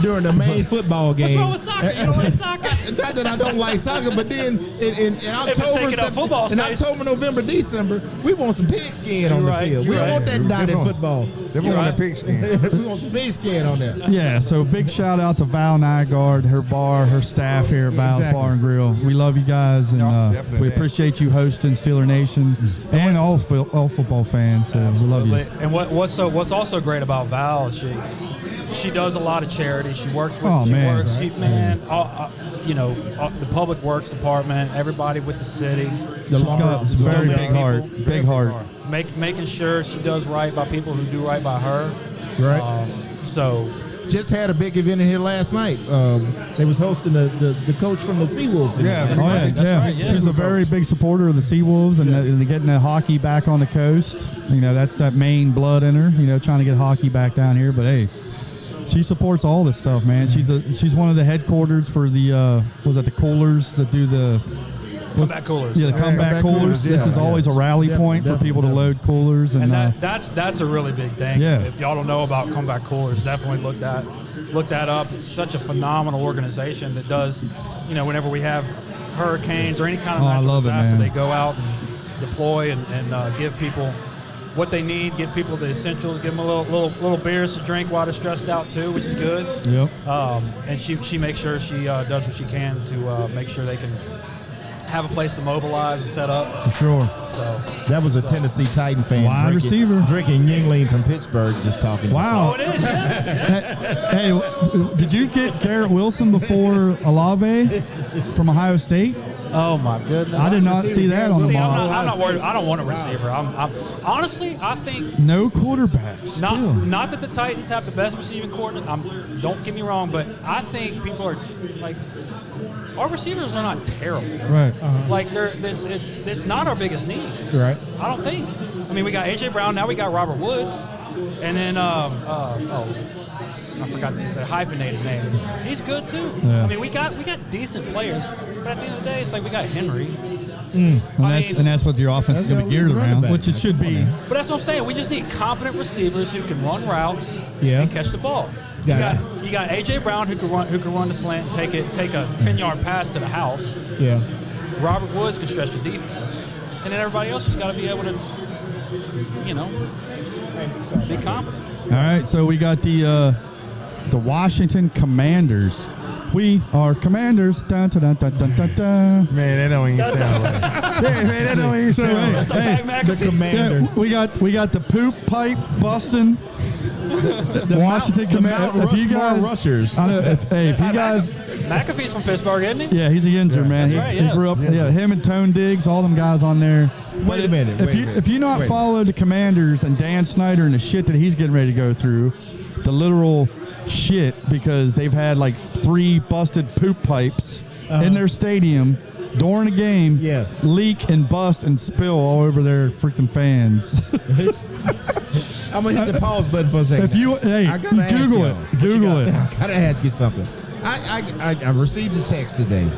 during the main football game. What's wrong with soccer? You don't like soccer? Not that I don't like soccer, but then in it's October, taking up football in space. October, November, December, we want some pigskin on You're the right, field. you're We don't right. want that dotted want- football. They want a pigskin. We want some pigskin on there. Yeah, so big shout out to Val Nygaard, her bar, her staff here at Val's Exactly. Bar and Grill. We love you guys, and definitely. we appreciate you hosting Steeler Nation and all football fans. So we love you. And what's also great about Val is she does a lot of charity. She works with the public works department, everybody with the city. She's got a very big heart, big heart. Making sure she does right by people who do right by her. Right. So Just had a big event in here last night. They was hosting the coach from the Seawolves. in Yeah, here. Oh yeah, That's yeah. right, yeah. She's a very big supporter of the Seawolves and getting the hockey back on the coast. That's that Maine blood in her. Trying to get hockey back down here. But hey, she supports all this stuff, man. She's one of the headquarters for the the coolers that do the comeback coolers. Yeah, the comeback coolers. This is always a rally point for people to load coolers, and that's a really big thing. Yeah. If y'all don't know about comeback coolers, definitely look that up. It's such a phenomenal organization that does, whenever we have hurricanes or any kind of I natural love it, disaster, man. they go out and deploy and give people what they need, give people the essentials, give them a little beers to drink while they're stressed out too, which is good. Yep. And she makes sure she does what she can to make sure they can have a place to mobilize and set up. for sure. So That was a Tennessee Titan fan Wide receiver. drinking Yingling from Pittsburgh. Just talking. Wow. oh, it is. Yeah. Hey, did you get Garrett Wilson before Olave from Ohio State? Oh my goodness. I did not see that on the See, I'm box. not worried. I don't want a receiver. I'm honestly, I think No quarterbacks. Still. not that the Titans have the best receiving coordinator. Don't get me wrong, but I think people are like, our receivers are not terrible. Right. Like it's not our biggest need. Right. I don't think. I mean, we got AJ Brown. Now we got Robert Woods, and then I forgot his hyphenated name. He's good too. Yeah. I mean, we got decent players, but at the end of the day, it's like we got Henry. And I that's mean- that's what your offense is That's going to be a geared running around, back. which it should be. But that's what I'm saying. We just need competent receivers who can run routes Yeah. and catch the ball. Gotcha. You got AJ Brown who can run the slant, take a 10-yard pass to the house. Yeah. Robert Woods can stretch the defense, and then everybody else just got to be able to, be competent. All right, so we got the Washington Commanders. We are Commanders. Dun, dun, dun, dun, dun, dun, dun. Man, that don't even sound right. Yeah, man, that don't even sound right. That's like Pat The McAfee. Commanders. Yeah, we got the poop pipe busting the Washington Mount Commanders. If you Rushmore guys, rushers. I know, if you guys, McAfee's from Pittsburgh, isn't he? yeah, he's a Yinzer, man. That's right, He yeah. grew up. Yeah, him and Tone Diggs, all them guys on there. Wait a minute. If you not follow the Commanders and Dan Snyder and the shit that he's getting ready to go through, the literal shit, because they've had like 3 busted poop pipes in their stadium during a game, Yeah. leak and bust and spill all over their freaking fans. I'm gonna hit the pause button for a second. If you, hey, I gotta ask Google y'all. it. What you Google got? it. I gotta ask you something. I received a text today,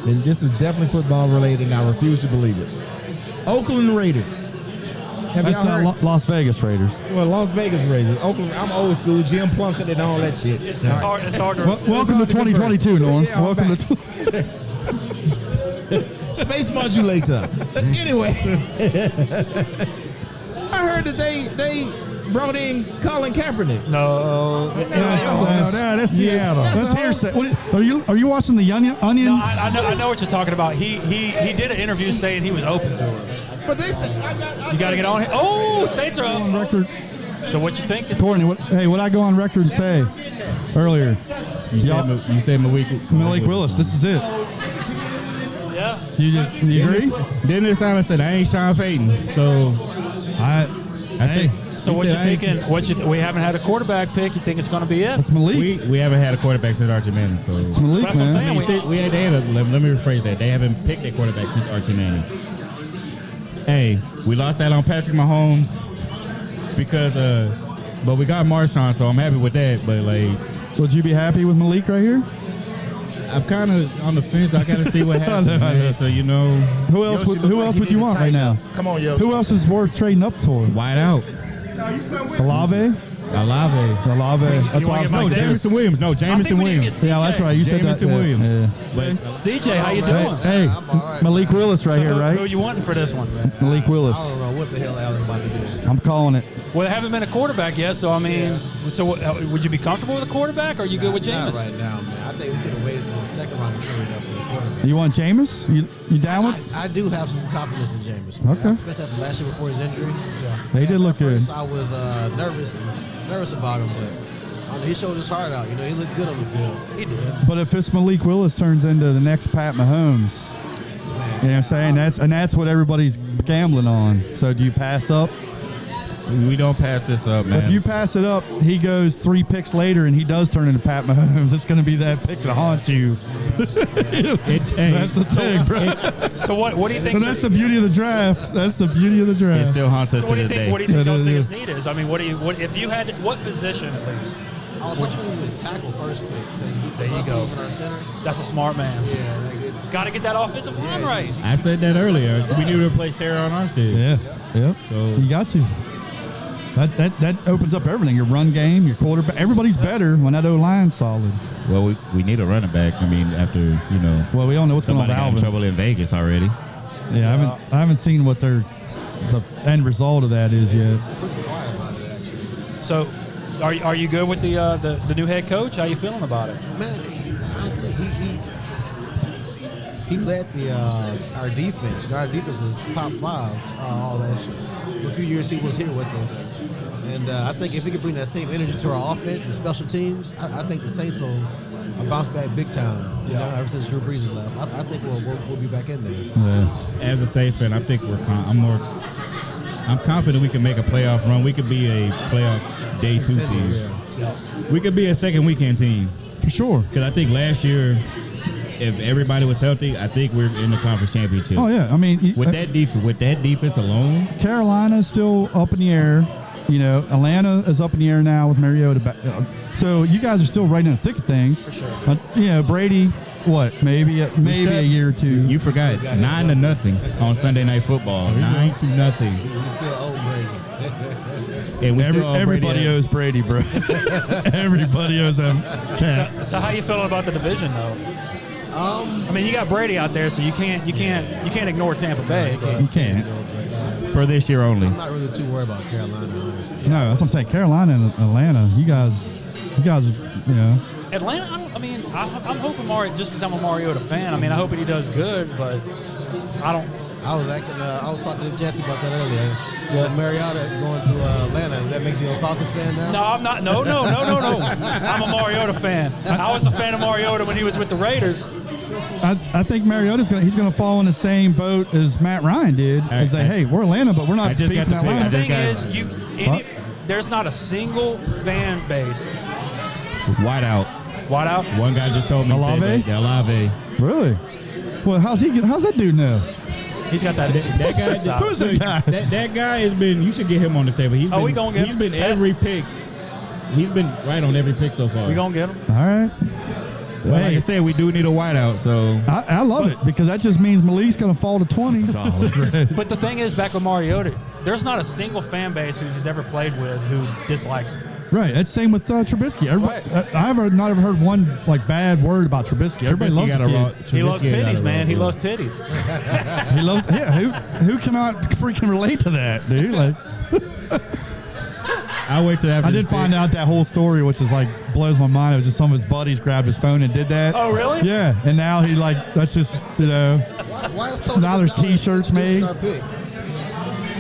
and this is definitely football related, and I refuse to believe it. Oakland Raiders. Have That's y'all heard? Las Vegas Raiders. Well, Las Vegas Raiders. Oakland. I'm old school. Jim Plunkett and all that shit. It's hard. It's hard to. Welcome to hard to convert. 2022, Norm. Yeah, I'm Welcome back. to. Space modulator. Anyway, I heard that they brought in Colin Kaepernick. No. That's Seattle. That's That's a hearsay. Are you watching the Onion? No, I know what you're talking about. He did an interview saying he was open to it. But they said You got to get on here. Oh, Saints are on up. record. So what you thinking? Courtney, what I go on record and say earlier? You said Malik Willis. This is it. Yeah. You agree? Didn't it sound like I said I ain't Sean Payton? So I say So he what you said I ain't- thinking? We haven't had a quarterback pick. You think it's going to be it? it's Malik. we haven't had a quarterback since Archie Manning. So It's Malik, That's what I'm man. saying. let me rephrase that. They haven't picked a quarterback since Archie Manning. Hey, we lost that on Patrick Mahomes because but we got Marshawn, so I'm happy with that. But like, Would you be happy with Malik right here? I'm kind of on the fence. I got to see what happens. I know. Man. So you know, Who else? Yoshi Would, look who like else he would you need to want right tighten now? up. Come on, yo. Who else is worth trading up for? wide out. Olave. Olave. That's why I was wanna like, get Jameson Williams. No, I think Jameson we need to Williams. get yeah, that's right. You said that. Jameson yeah, Williams. yeah. But CJ, how you doing? Hey, I'm all right, Malik Willis right So here, who right? are you wanting for this one? Malik Willis. I don't know what the hell Allen about to do. I'm calling it. Well, they haven't been a quarterback yet, so I mean, would you be comfortable with a quarterback, or are you good with Not Jameis? right now, man. I think we could have waited till the second round and traded up for the quarterback. You want Jameis? You down with? I do have some confidence in Jameis. Man. Okay. Especially after last year before his injury. They did look At good. first I was nervous about him, but I don't know, he showed his heart out. You know, he looked good on the field. He did. But if this Malik Willis turns into the next Pat Mahomes, you know what I'm saying? That's what everybody's gambling on. So do you pass up? we don't pass this up, man. If you pass it up, he goes 3 picks later and he does turn into Pat Mahomes. It's going to be that pick that haunts you. That's the thing, bro. So what do you think? And that's the beauty of the draft. That's the beauty of the it draft. still haunts us So to what do you this think? day. What do you think Yeah, y'all's yeah. biggest need is? I mean, what if you had what position at least? I was hoping we would tackle first pick. There you go. In our center. That's a smart man. Yeah, like it's. Got to get that offensive line Yeah. right. I said that earlier. We need to replace Terron Armstead. Yeah, yep. So- You got to. That opens up everything. Your run game, your quarterback. Everybody's better when that O-line's solid. Well, we need a running back. I mean, after Well, we don't know what's going on somebody with got in Alvin. trouble in Vegas already. Yeah, I haven't seen what the end result of that is yet. Pretty quiet about it, actually. So, are you good with the new head coach? How you feeling about it? Man, honestly, he led our defense. Our defense was top 5 all last year. For a few years he was here with us, and I think if he could bring that same energy to our offense and special teams, I think the Saints will bounce back big time. You know, ever since Drew Brees has left, I think we'll be back in there. Yeah. As a Saints fan, I think I'm confident we can make a playoff run. We could be a playoff day 2 team. Yeah. We could be a second weekend team. For sure. Because I think last year, if everybody was healthy, I think we're in the conference championship. Oh yeah. I mean, With that defense alone, Carolina's still up in the air. You know, Atlanta is up in the air now with Mariota back. So you guys are still right in the thick of things. For sure. You know, Brady, maybe a year or two. you forgot got his 9-0 on Sunday Night Football. 9-0. We still owe Brady. And we still owe Everybody Brady owes Brady, bro. Everybody owes him. So how you feeling about the division though? I mean, you got Brady out there, so you can't ignore Tampa Bay. but- You can't. for this year only. I'm not really too worried about Carolina, honestly. No, that's what I'm saying. Carolina and Atlanta, you guys, you know. Atlanta, I'm hoping Mario, just because I'm a Mariota fan. I mean, I hope he does good, but I don't. I was talking to Jesse about that earlier. Mariota going to Atlanta. That makes you a Falcons fan now? No, I'm not. No. I'm a Mariota fan. I was a fan of Mariota when he was with the Raiders. I think Mariota's he's gonna fall in the same boat as Matt Ryan did. And say, hey, we're Atlanta, but we're not I just beefing got the pick. Atlanta. The thing is, there's not a single fan base. Whiteout. Whiteout? One guy just told me. Olave? Olave. Really? Well, how's that dude know? He's got that. That guy. Who's that guy? That guy has been. You should get him on the table. We gonna get He's him? been every pick. He's been right on every pick so far. We gonna get him. All right. Well, like I said, we do need a whiteout. So I love it because that just means Malik's gonna fall to 20. But the thing is, back with Mariota, there's not a single fan base who's ever played with who dislikes him. Right. That's same with Trubisky. Everybody, Right. I've not ever heard one bad word about Trubisky. Everybody loves the kid. He loves titties, man. He loves titties. He loves. Yeah. Who cannot freaking relate to that, dude? Like, I'll wait till after. I did find out that whole story, which is like blows my mind. It was just some of his buddies grabbed his phone and did that. Oh, really? Yeah. And now he that's just Why is Tony Now there's Gonzalez T-shirts made. our pick?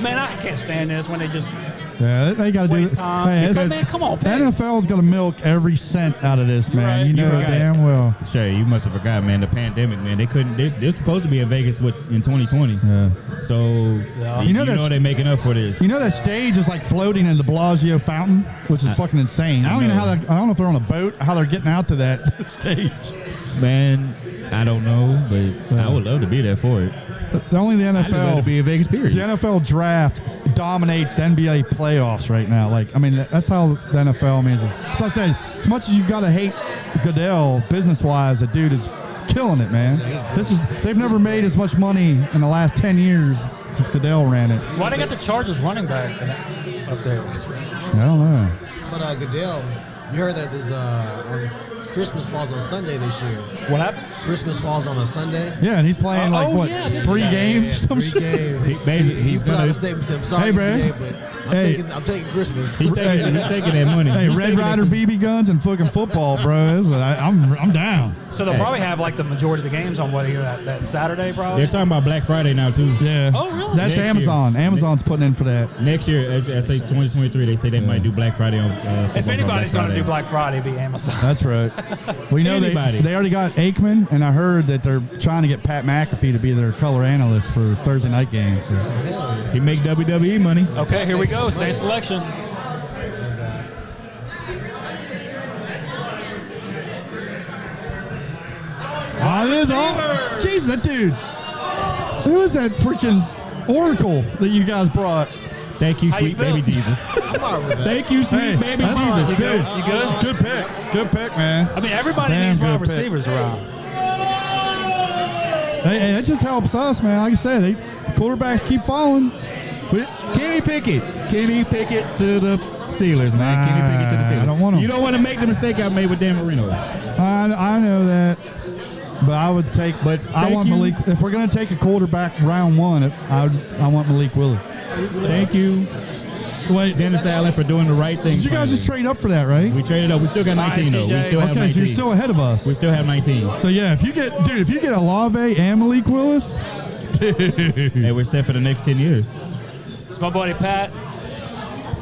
Man, I can't stand this when they just Yeah, they got to do waste it. time. Hey, But man, come on, pick. NFL's got to milk every cent out of this, man. right. You know forgot. damn well. Sure, you must have forgot, man. The pandemic, man. They couldn't. They're supposed to be in Vegas in 2020. Yeah. So Yeah. you You know, know they're making up for this. You know that stage is like floating in the Bellagio fountain, which is fucking insane. I don't even know how I don't know if they're on a boat, how they're getting out to that stage. Man, I don't know, but I would love to be there for it. Only the I'd love to NFL, be in Vegas. the Period. NFL draft dominates the NBA playoffs right now. Like, I mean, that's how the NFL means. So I said, as much as you got to hate Goodell business-wise, the dude is killing it, man. They've never made as much money in the last 10 years since Goodell ran it. Why they got the Chargers running back up there? I don't know. But Goodell, you heard that there's Christmas falls on Sunday this year. What happened? Christmas falls on a Sunday. Yeah, and he's playing yeah, 3 games, some Three shit. games. Basically, He he's put out gonna. a statement saying, "I'm sorry, Hey, Brad. today, but I'm taking Christmas." He's taking that money. Hey, He's Red taking Rider it. BB guns and fucking football, bro. I'm down. So they'll probably have like the majority of the games on that Saturday, probably. They're talking about Black Friday now too. Yeah. Oh, really? That's Next Amazon. Amazon's putting in for that. Next year, as I say 2023, they say they might do Black Friday on. If anybody's going to do Black Black Friday, it'd be Amazon. That's right. We know Anybody. they already got Aikman, and I heard that they're trying to get Pat McAfee to be their color analyst for Thursday night games. So. Friday. He make WWE money. Okay, here we go. Same selection. Oh, it is all. Jesus, that dude. Who is that freaking Oracle that you guys brought? Thank you, How you sweet baby feel? Jesus. I'm all right with that. Thank you, sweet baby that's Jesus. all right, dude. You good? Good pick. Good pick, man. I mean, everybody Damn needs wide good pick. receivers around. Hey, that just helps us, man. Like I said, quarterbacks keep falling. Kenny Pickett. Kenny Pickett to the Steelers, man. Kenny Pickett to the Steelers. I don't want him. You don't want to make the mistake I made with Dan Marino. I know that, but I would take. But I want thank you. Malik. If we're gonna take a quarterback round one, I want Malik Willis. Thank you, Wait, Dennis Allen, for doing the right thing. did you guys just trade up for that, right? We traded up. We still got 19 though. We CJ. still have Okay, 19. so you're still ahead of us. We still have 19. So yeah, if you get Olave and Malik Willis, Hey, we're set for the next 10 years. It's my buddy Pat,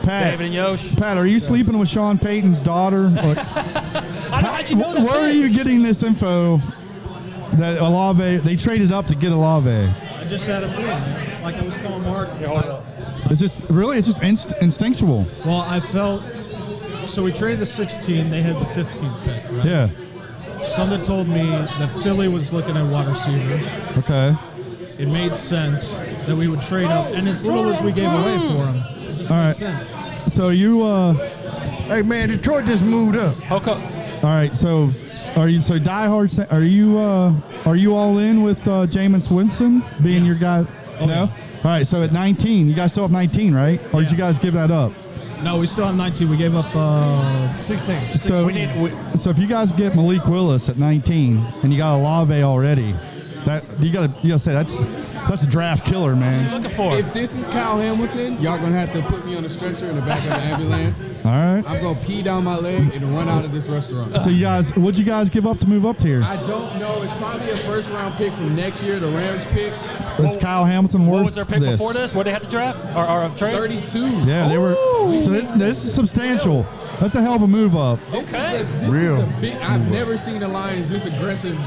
Pat. David and Yosh. Pat, are you sleeping with Sean Payton's daughter? Or, How'd you know that? where are you getting this info that Olave? They traded up to get Olave. I just had a feeling, man. Like I was telling Mark. It's just instinctual. Well, I felt. So we traded the 16. They had the 15th pick, right? Yeah. Something told me that Philly was looking at wide receiver. Okay. It made sense that we would trade up, and as little as we gave away for him, it just All made right. sense. So you Hey man, Detroit just moved up. Okay. all right? So are you diehard? Are you all in with Jameis Winston being your guy? Oh, no. yeah. All right. So at 19, you guys still have 19, right? Or did you guys give that up? No, we still have 19. We gave up 16. So so if you guys get Malik Willis at 19 and you got Olave already, that you gotta say That's a draft killer, man. Looking for If this is Kyle Hamilton, y'all gonna have to put me on a stretcher in the back of an ambulance. All right. I'm gonna pee down my leg and run out of this restaurant. So you guys, what'd you guys give up to move up here? I don't know. It's probably a first round pick from next year, the Rams pick. Is Kyle Hamilton worth what was their pick this? before this? What they had to draft or trade? 32. Yeah, they were. So this is substantial. That's a hell of a move up. Okay. This Real. is a big. I've never seen the Lions this aggressive.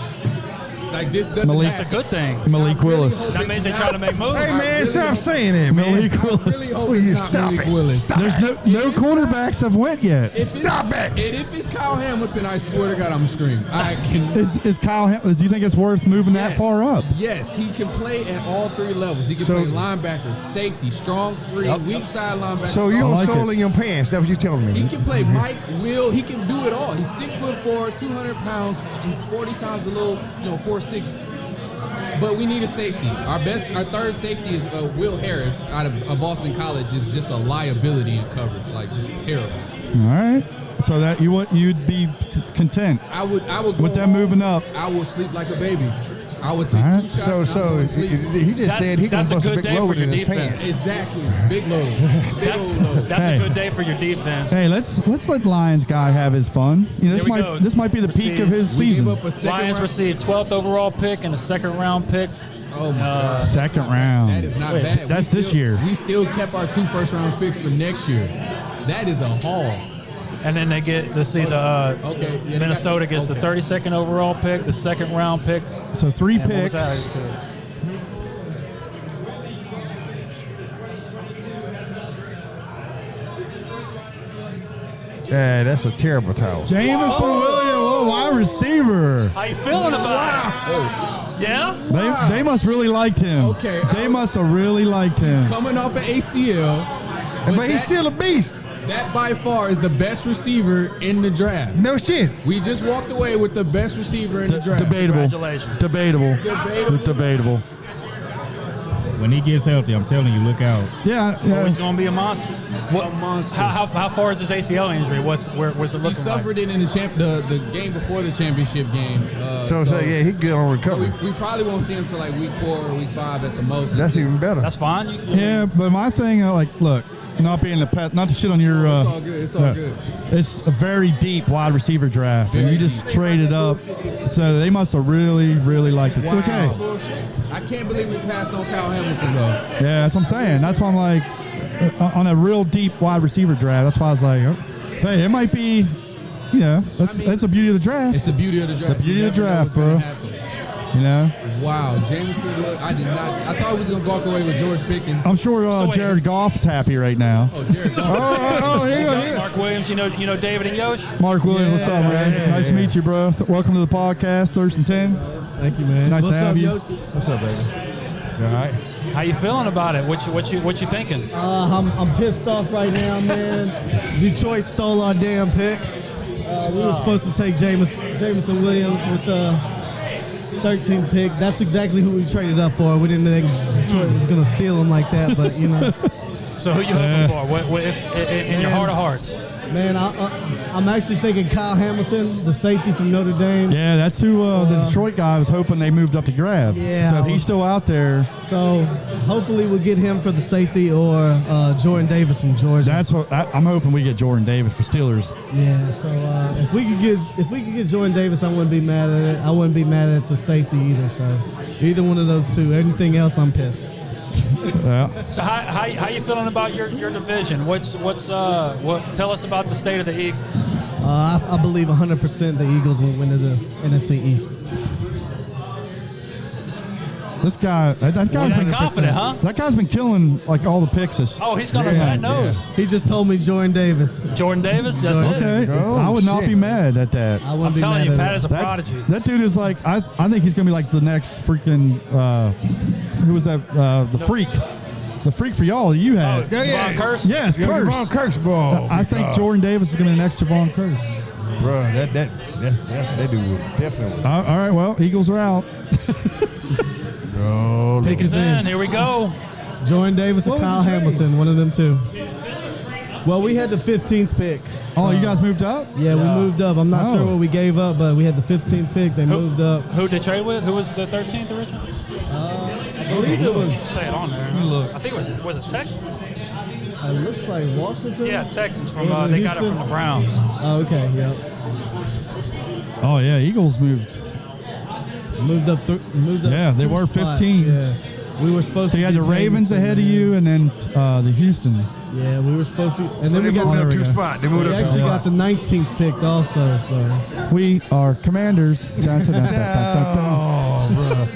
Like this doesn't Malik- That's a good thing. Malik Willis. That means they're trying to make moves. Hey, man, stop saying that, man. Malik I really Willis. hope Will it's you not stop Malik it? Willis. There's no quarterbacks have went yet. Stop it. And if it's Kyle Hamilton, I swear to God, I'm screaming. I can. Is Kyle? Do you think it's worth moving that Yes. far up? Yes, he can play at all three levels. He can play linebacker, safety, strong free, weak side linebacker. So you I don't like soul it. in your pants. That's what you're telling me. He can play Mike, Will. He can do it all. He's 6'4", 200 pounds. He's 40 times a little, 4'6". But we need a safety. Our third safety is Will Harris out of Boston College. Is just a liability in coverage, like just terrible. All right. So that you'd be content I would go with them moving up. I will sleep like a baby. I would take All right. 2 shots. So and I'm going to sleep. he just said he can that's a bust a good big day load for your in his defense. pants. Exactly. Big load. Big old load. That's Hey. a good day for your defense. Hey, let's let Lions guy have his fun. You know, Here we go. this might be the peak of his We gave season. up a second Lions round. received 12th overall pick and a second round pick. Oh my God. Second round. That is not Wait, bad. that's this year. We still kept our 2 first round picks for next year. That is a haul. And then they get the Okay. Yeah, they Minnesota got- gets the okay. 32nd overall pick, the second round pick. So 3 and what was picks. that? Yeah, that's a terrible towel. Jameson Williams, wide receiver. How you feeling about it? Yeah? They must really liked him. Okay, They must have really liked him. Coming off an ACL. But he's that- still a beast. That by far is the best receiver in the draft. No shit. We just walked away with the best receiver in the draft. Debatable. Congratulations. Debatable. Debatable. When he gets healthy, I'm telling you, look out. Yeah. Oh, he's going to be a monster. A monster. How far is his ACL injury? What's it He looking like? suffered it in the game before the championship game. So yeah, he good on So recovery. we probably won't see him till like week 4 or week 5 at the most. That's even better. That's fine. Yeah, but my thing, look, not being the pet, not to shit on your. It's all good. It's all good. It's a very deep wide receiver draft, and you just traded up. So they must have really, really liked this. Wow. Which, hey, I can't believe we passed on Kyle Hamilton though. yeah, that's what I'm saying. That's why I'm like, on a real deep wide receiver draft. That's why I was like, oh, hey, it might be, that's the beauty of the draft. It's the beauty of the draft. The beauty You of the never know draft, what's gonna bro. happen. Wow, Jameson. I did not. I thought he was gonna walk away with George Pickens. I'm sure So wait. Jared Goff's happy right now. Oh, Jared Goff. Here you go. Mark Williams, you know David and Yosh? Mark Williams, what's up, man? Nice to meet you, bro. Welcome to the podcast, Thurston 10. Thank you, man. Nice to have you. What's up, baby? All right. How you feeling about it? What you thinking? I'm pissed off right now, man. Detroit stole our damn pick. We were supposed to take Jameson Williams with the 13th pick. That's exactly who we traded up for. We didn't think Detroit was going to steal him like that, but So who you hoping for? What if in your heart of hearts? Man, I'm actually thinking Kyle Hamilton, the safety from Notre Dame. Yeah, that's who the Detroit guy was hoping they moved up to grab. Yeah. So if he's still out there, So hopefully we'll get him for the safety or Jordan Davis from Georgia. that's what I'm hoping we get Jordan Davis for Steelers. Yeah, so if we could get Jordan Davis, I wouldn't be mad at it. I wouldn't be mad at the safety either. So either one of those two. Anything else, I'm pissed. Yeah. So how you feeling about your division? What tell us about the state of the Eagles? I believe 100% the Eagles will win the NFC East. This guy, that guy's that been confident, huh? That guy's been killing like all the picks. Oh, he's got a bad nose. He just told me Jordan Davis. Jordan Davis, that's it. Okay, I would not be mad at that. I wouldn't I'm be telling mad you, at Pat it. is a prodigy. That dude is like, I think he's gonna be like the next freaking who was that? The freak for y'all you had. Oh, Javon Curse? Yes, Curse. Javon Curse ball. I think Jordan Davis is gonna be the next Javon Curse. Bro, that dude will definitely. All right, well, Eagles are out. Oh, Pick Is is in. in. Here we go. Jordan Davis or What was Kyle the trade? Hamilton, one of them two. Well, we had the 15th pick. Oh, you guys moved up? Yeah, we moved up. I'm not Oh. sure what we gave up, but we had the 15th pick. They moved up. Who did they trade with? Who was the 13th originally? I believe it was. Say it on there. I think it was it Texans? It looks like Washington. Yeah, Texans from Was it they got it Houston? from the Browns. Oh, okay. Yep. Oh yeah, Eagles moved. Moved up. Yeah, they 2 were spots, 15. Yeah. We were supposed So to. you had the get Ravens Jameson, ahead of man. you, and then the Houston. Yeah, we were supposed to. And So then they we got moved the, up 2 spots. They moved we up 2 actually got spots. the 19th picked also. So We are Commanders. Dun, dun, dun, dun, dun, dun. Oh, bro.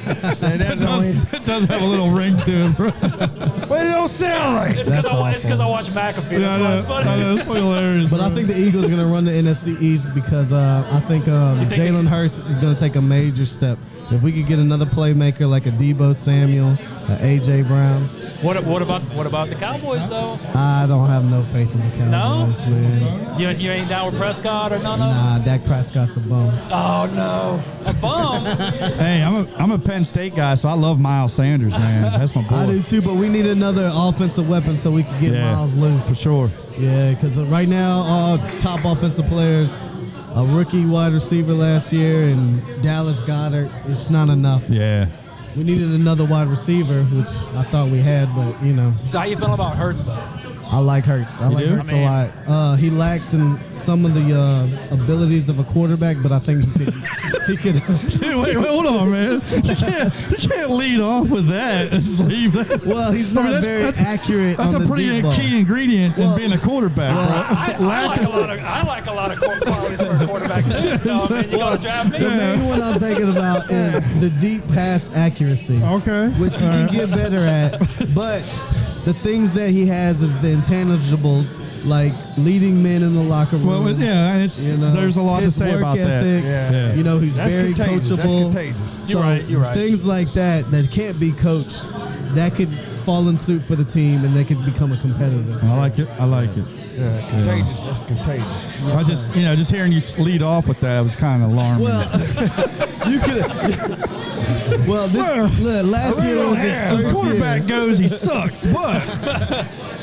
It does have a little ring to it, bro. But it don't sound right. It's That's because I awful. watch McAfee. Yeah, That's why it's I funny. know, it's fucking hilarious. But I bro. think the Eagles are going to run the NFC East because I think think Jalen Hurts is going to take a major step. If we could get another playmaker like a Debo Samuel, a A.J. Brown, What about the Cowboys though? I don't have no faith in the Cowboys, man. You ain't down with Prescott or none of? Nah, Dak Prescott's a bum. Oh no, a bum. Hey, I'm a Penn State guy, so I love Miles Sanders, man. That's my boy. I do too, but we need another offensive weapon so we can get Yeah, Miles loose. for sure. Yeah, because right now, all top offensive players, a rookie wide receiver last year, and Dallas Goedert, it's not enough. Yeah. We needed another wide receiver, which I thought we had, but, you know, So how you feeling about Hurts though? I like Hurts. I like do? Hurts I mean- a lot. He lacks in some of the abilities of a quarterback, but I think he could. Dude, wait, hold on, man. You can't lead off with that. Just leave that. Well, he's not very accurate. That's on a the pretty deep ball. key ingredient in Well, being a quarterback, bro. I like a lot of qualities for a quarterback too. So I mean, you gotta draft me. The main one I'm thinking about is the deep pass accuracy. Okay. Which he can get better at. But the things that he has is the intangibles, like leading men in the locker room. Well, yeah, and it's You know, there's a lot to his say work about that. ethic, Yeah. You know, he's That's very contagious. coachable. That's contagious. You're right, you're right. Things like that can't be coached, that could fall in suit for the team and they could become a competitor. I like it. I like it. Yeah, contagious. That's contagious. I just, just hearing you lead off with that was kind of alarming. Well, you could. Well, look, last year was his As first quarterback year. goes, he sucks, but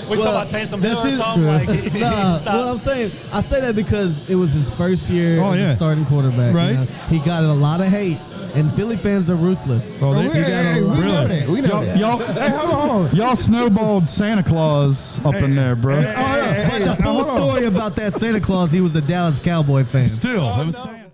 We talking about Taysom Hill or this is- something like? Nah, Stop. well, I'm saying I say that because it was his first year Oh, as yeah. a starting quarterback. Right. You know? He got a lot of hate, and Philly fans are ruthless. Oh, they- He got a lot- we know that. We know y'all, that. y'all, Hey, hold on. y'all snowballed Santa Claus up in there, bro. But the full story about that Santa Claus, he was a Dallas Cowboy fan. Still, it was Santa.